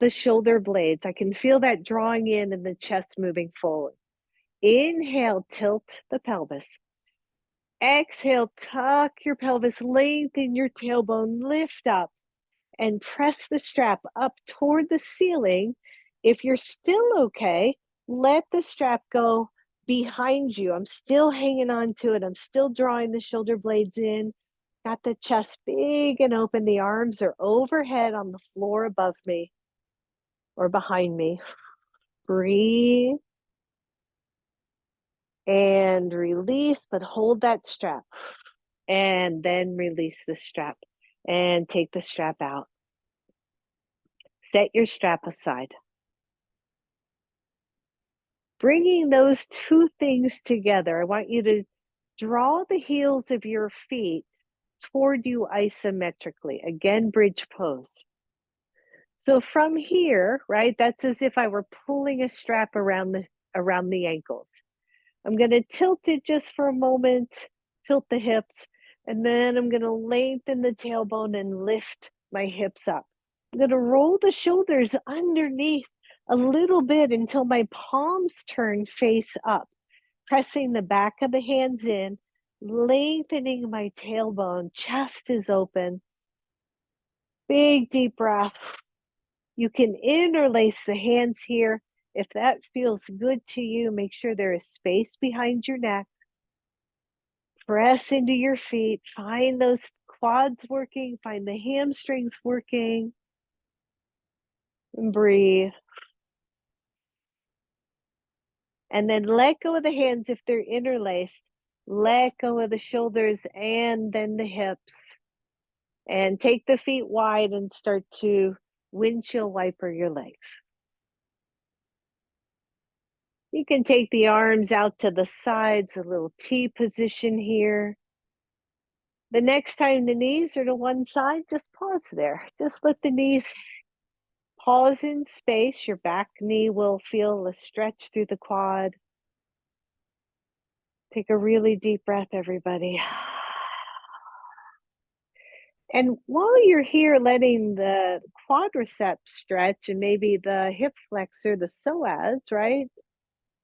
the shoulder blades. I can feel that drawing in and the chest moving forward. Inhale, tilt the pelvis. Exhale, tuck your pelvis, lengthen your tailbone, lift up, and press the strap up toward the ceiling. If you're still okay, let the strap go behind you. I'm still hanging on to it. I'm still drawing the shoulder blades in. Got the chest big and open. The arms are overhead on the floor above me or behind me. Breathe and release, but hold that strap. And then release the strap and take the strap out. Set your strap aside. Bringing those two things together, I want you to draw the heels of your feet toward you isometrically. Again, bridge pose. So from here, right, that's as if I were pulling a strap around the ankles. I'm going to tilt it just for a moment, tilt the hips, and then I'm going to lengthen the tailbone and lift my hips up. I'm going to roll the shoulders underneath a little bit until my palms turn face up, pressing the back of the hands in, lengthening my tailbone, chest is open. Big deep breath. You can interlace the hands here. If that feels good to you, make sure there is space behind your neck. Press into your feet. Find those quads working. Find the hamstrings working. And breathe. And then let go of the hands if they're interlaced. Let go of the shoulders and then the hips. And take the feet wide and start to windshield wiper your legs. You can take the arms out to the sides, a little T position here. The next time the knees are to one side, just pause there. Just let the knees pause in space. Your back knee will feel a stretch through the quad. Take a really deep breath, everybody. And while you're here, letting the quadriceps stretch and maybe the hip flexor, the psoas, right?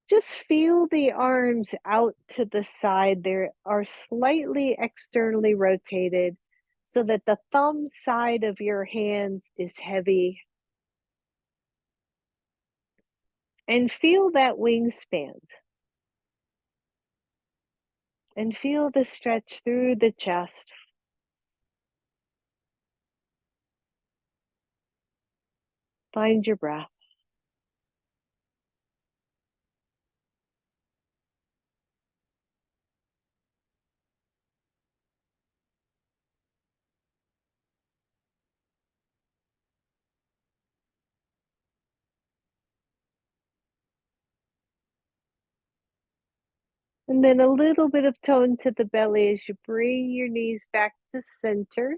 Just feel the arms out to the side. They are slightly externally rotated so that the thumb side of your hands is heavy. And feel that wingspan. And feel the stretch through the chest. Find your breath. And then a little bit of tone to the belly as you bring your knees back to center.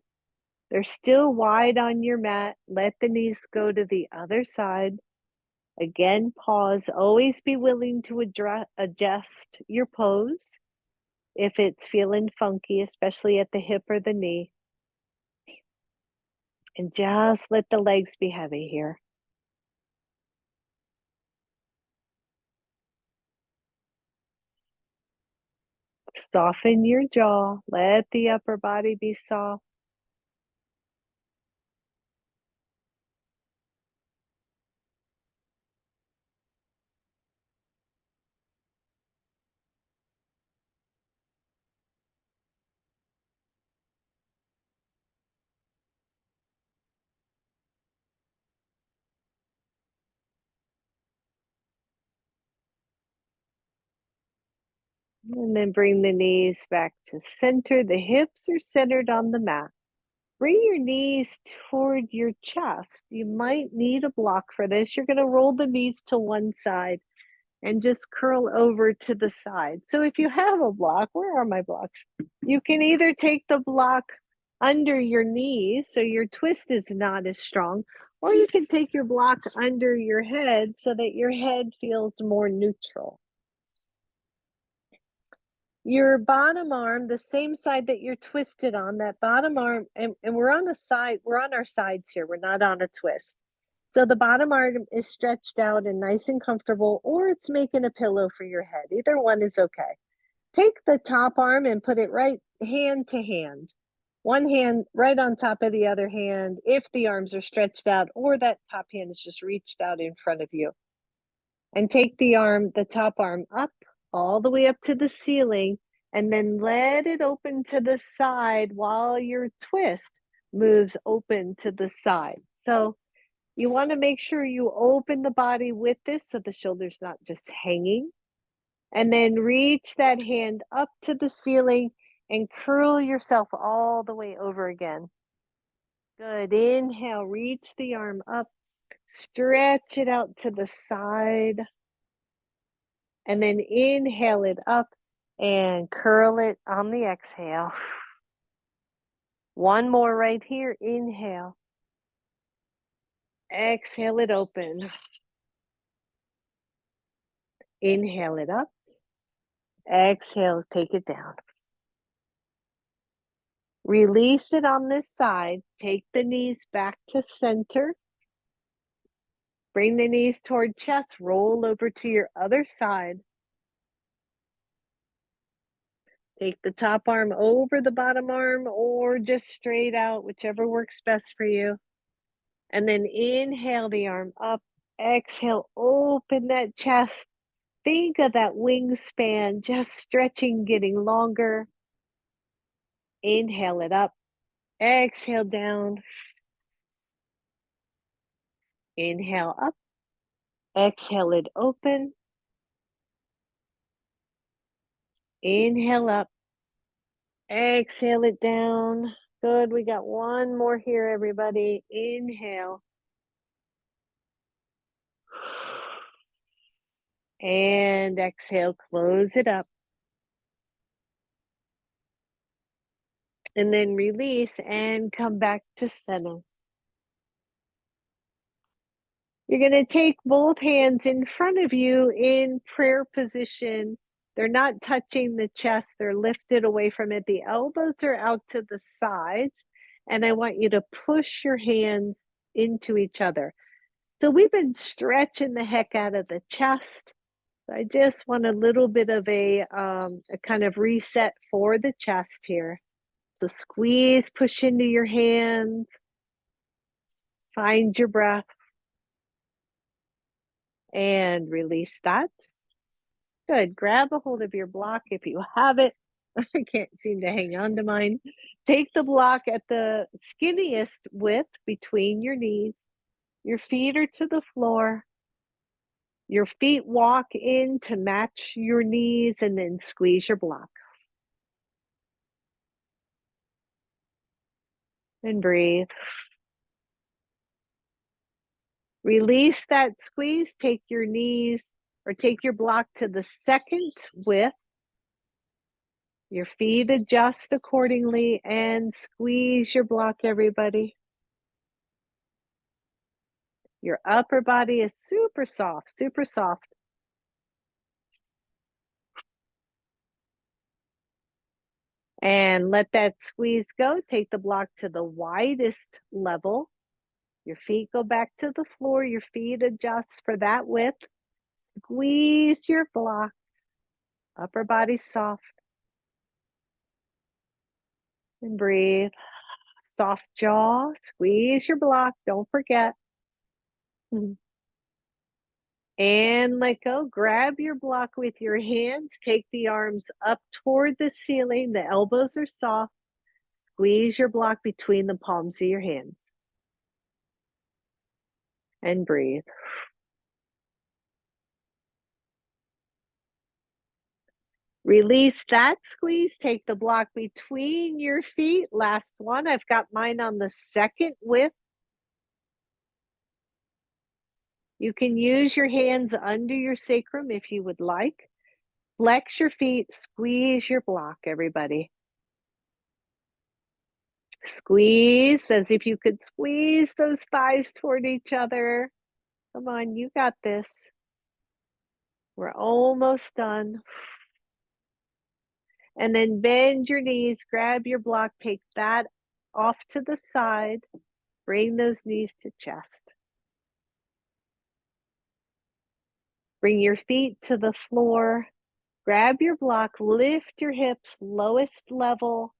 They're still wide on your mat. Let the knees go to the other side. Again, pause. Always be willing to adjust your pose if it's feeling funky, especially at the hip or the knee. And just let the legs be heavy here. Soften your jaw. Let the upper body be soft. And then bring the knees back to center. The hips are centered on the mat. Bring your knees toward your chest. You might need a block for this. You're going to roll the knees to one side and just curl over to the side. So if you have a block, where are my blocks? You can either take the block under your knees so your twist is not as strong, or you can take your block under your head so that your head feels more neutral. Your bottom arm, the same side that you're twisted on, that bottom arm, and we're on the side, we're on our sides here, we're not on a twist. So the bottom arm is stretched out and nice and comfortable, or it's making a pillow for your head. Either one is okay. Take the top arm and put it right hand to hand. One hand right on top of the other hand if the arms are stretched out or that top hand is just reached out in front of you. And take the top arm up all the way up to the ceiling, and then let it open to the side while your twist moves open to the side. So you want to make sure you open the body with this so the shoulder's not just hanging. And then reach that hand up to the ceiling and curl yourself all the way over again. Good. Inhale, reach the arm up, stretch it out to the side. And then inhale it up and curl it on the exhale. One more right here. Inhale. Exhale it open. Inhale it up. Exhale, take it down. Release it on this side. Take the knees back to center. Bring the knees toward chest. Roll over to your other side. Take the top arm over the bottom arm or just straight out, whichever works best for you. And then inhale the arm up. Exhale, open that chest. Think of that wingspan just stretching, getting longer. Inhale it up. Exhale down. Inhale up. Exhale it open. Inhale up. Exhale it down. Good. We got one more here, everybody. Inhale. And exhale. Close it up. And then release and come back to center. You're going to take both hands in front of you in prayer position. They're not touching the chest, they're lifted away from it. The elbows are out to the sides, and I want you to push your hands into each other. So we've been stretching the heck out of the chest. I just want a little bit of a kind of reset for the chest here. So squeeze, push into your hands, find your breath, and release that. Good. Grab a hold of your block if you have it. I can't seem to hang on to mine. Take the block at the skinniest width between your knees. Your feet are to the floor. Your feet walk in to match your knees and then squeeze your block. And breathe. Release that squeeze. Take your knees or take your block to the second width. Your feet adjust accordingly and squeeze your block, everybody. Your upper body is super soft, super soft. And let that squeeze go. Take the block to the widest level. Your feet go back to the floor. Your feet adjust for that width. Squeeze your block. Upper body soft. And breathe. Soft jaw. Squeeze your block. Don't forget. And let go. Grab your block with your hands. Take the arms up toward the ceiling. The elbows are soft. Squeeze your block between the palms of your hands. And breathe. Release that squeeze. Take the block between your feet. Last one. I've got mine on the second width. You can use your hands under your sacrum if you would like. Flex your feet. Squeeze your block, everybody. Squeeze as if you could squeeze those thighs toward each other. Come on, you got this. We're almost done. And then bend your knees, grab your block, take that off to the side, bring those knees to chest. Bring your feet to the floor, grab your block, lift your hips, lowest level,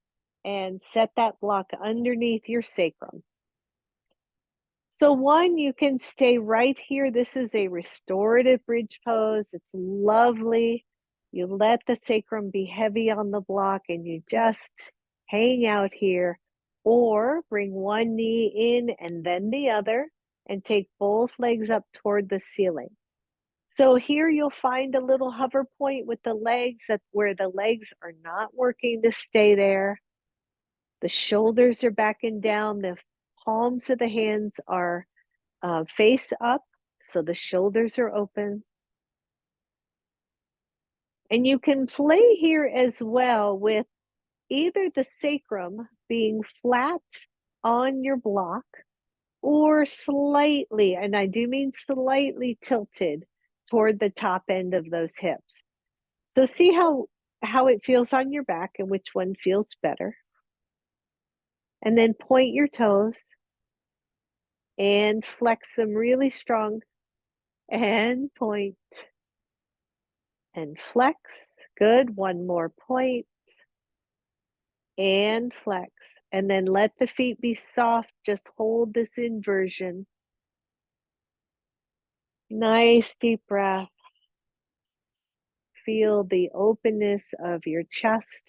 and set that block underneath your sacrum. So one, you can stay right here. This is a restorative bridge pose. It's lovely. You let the sacrum be heavy on the block and you just hang out here. Or bring one knee in and then the other and take both legs up toward the ceiling. So here you'll find a little hover point with the legs where the legs are not working to stay there. The shoulders are back and down. The palms of the hands are face up, so the shoulders are open. And you can play here as well with either the sacrum being flat on your block or slightly, and I do mean slightly tilted toward the top end of those hips. So see how it feels on your back and which one feels better. And then point your toes and flex them really strong and point and flex. Good. One more point and flex. And then let the feet be soft. Just hold this inversion. Nice deep breath. Feel the openness of your chest,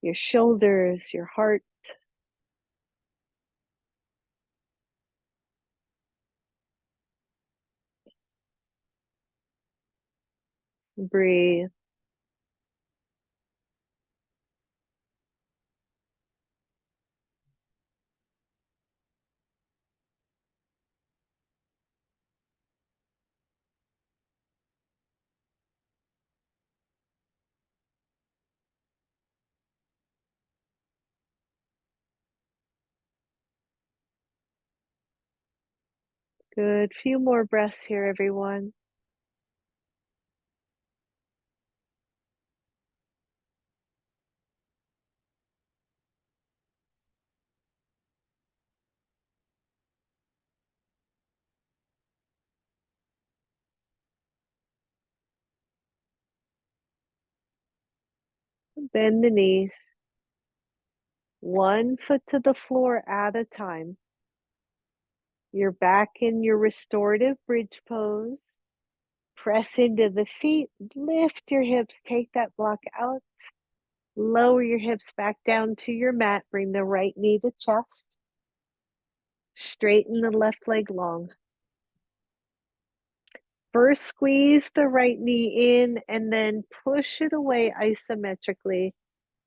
your shoulders, your heart. Breathe. Good. Few more breaths here, everyone. Bend the knees, one foot to the floor at a time. You're back in your restorative bridge pose. Press into the feet, lift your hips, take that block out. Lower your hips back down to your mat. Bring the right knee to chest. Straighten the left leg long. First, squeeze the right knee in and then push it away isometrically.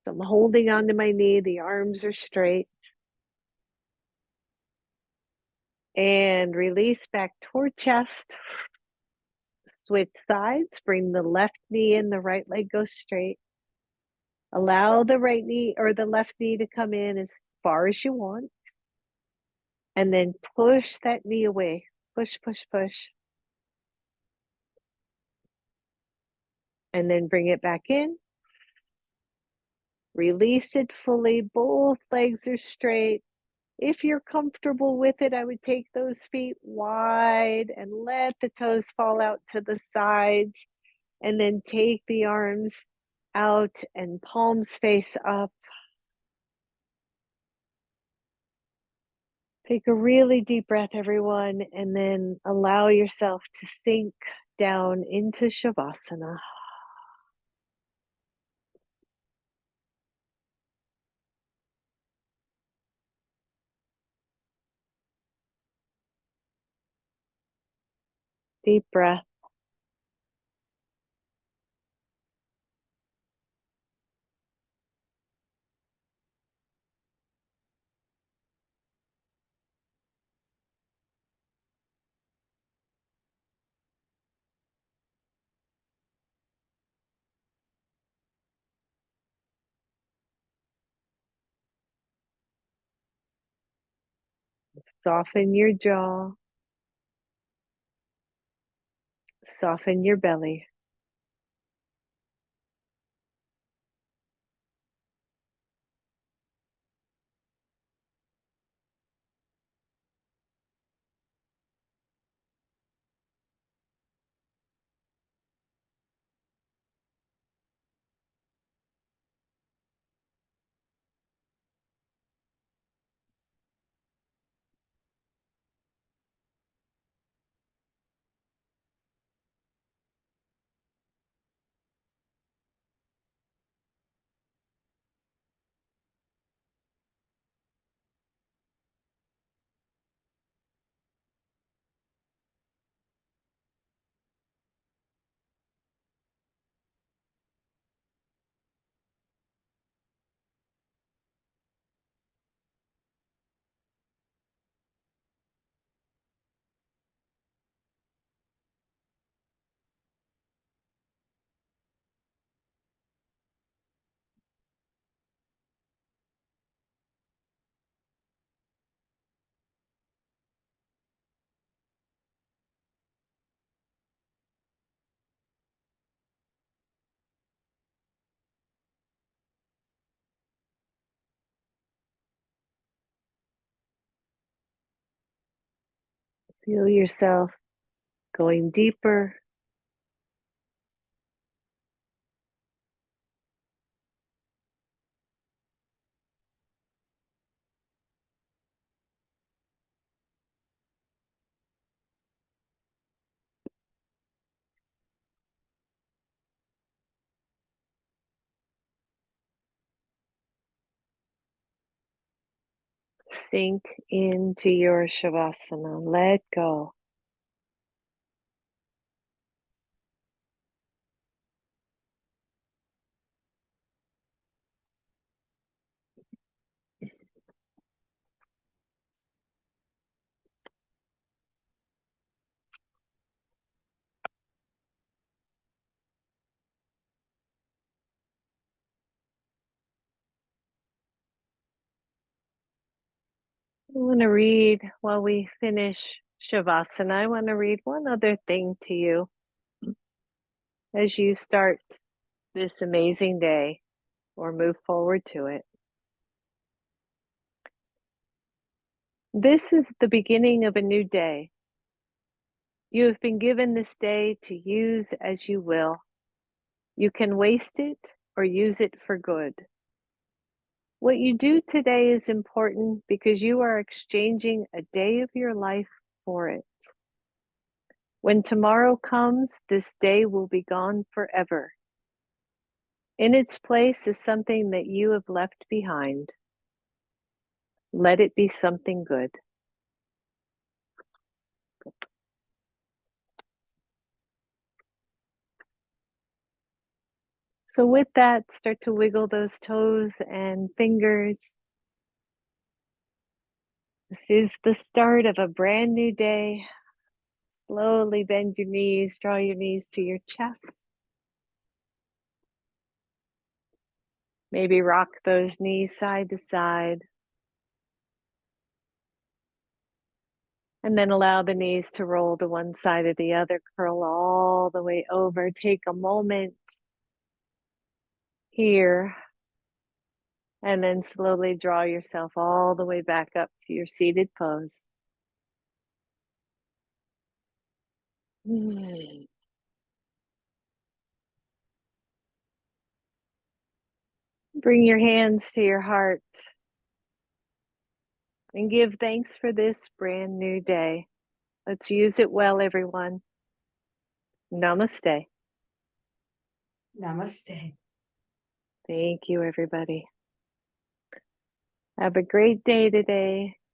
So I'm holding onto my knee, the arms are straight. And release back toward chest. Switch sides, bring the left knee in, the right leg goes straight. Allow the right knee or the left knee to come in as far as you want. And then push that knee away. Push, push, push. And then bring it back in. Release it fully. Both legs are straight. If you're comfortable with it, I would take those feet wide and let the toes fall out to the sides. And then take the arms out and palms face up. Take a really deep breath, everyone, and then allow yourself to sink down into Shavasana. Deep breath. Soften your jaw. Soften your belly. Feel yourself going deeper. Sink into your Shavasana. Let go. I want to read while we finish Shavasana. I want to read one other thing to you as you start this amazing day or move forward to it. This is the beginning of a new day. You have been given this day to use as you will. You can waste it or use it for good. What you do today is important because you are exchanging a day of your life for it. When tomorrow comes, this day will be gone forever. In its place is something that you have left behind. Let it be something good. So with that, start to wiggle those toes and fingers. This is the start of a brand new day. Slowly bend your knees, draw your knees to your chest. Maybe rock those knees side to side. And then allow the knees to roll to one side or the other, curl all the way over. Take a moment here, and then slowly draw yourself all the way back up to your seated pose. Bring your hands to your heart and give thanks for this brand new day. Let's use it well, everyone. Namaste. Namaste. Thank you, everybody. Have a great day today.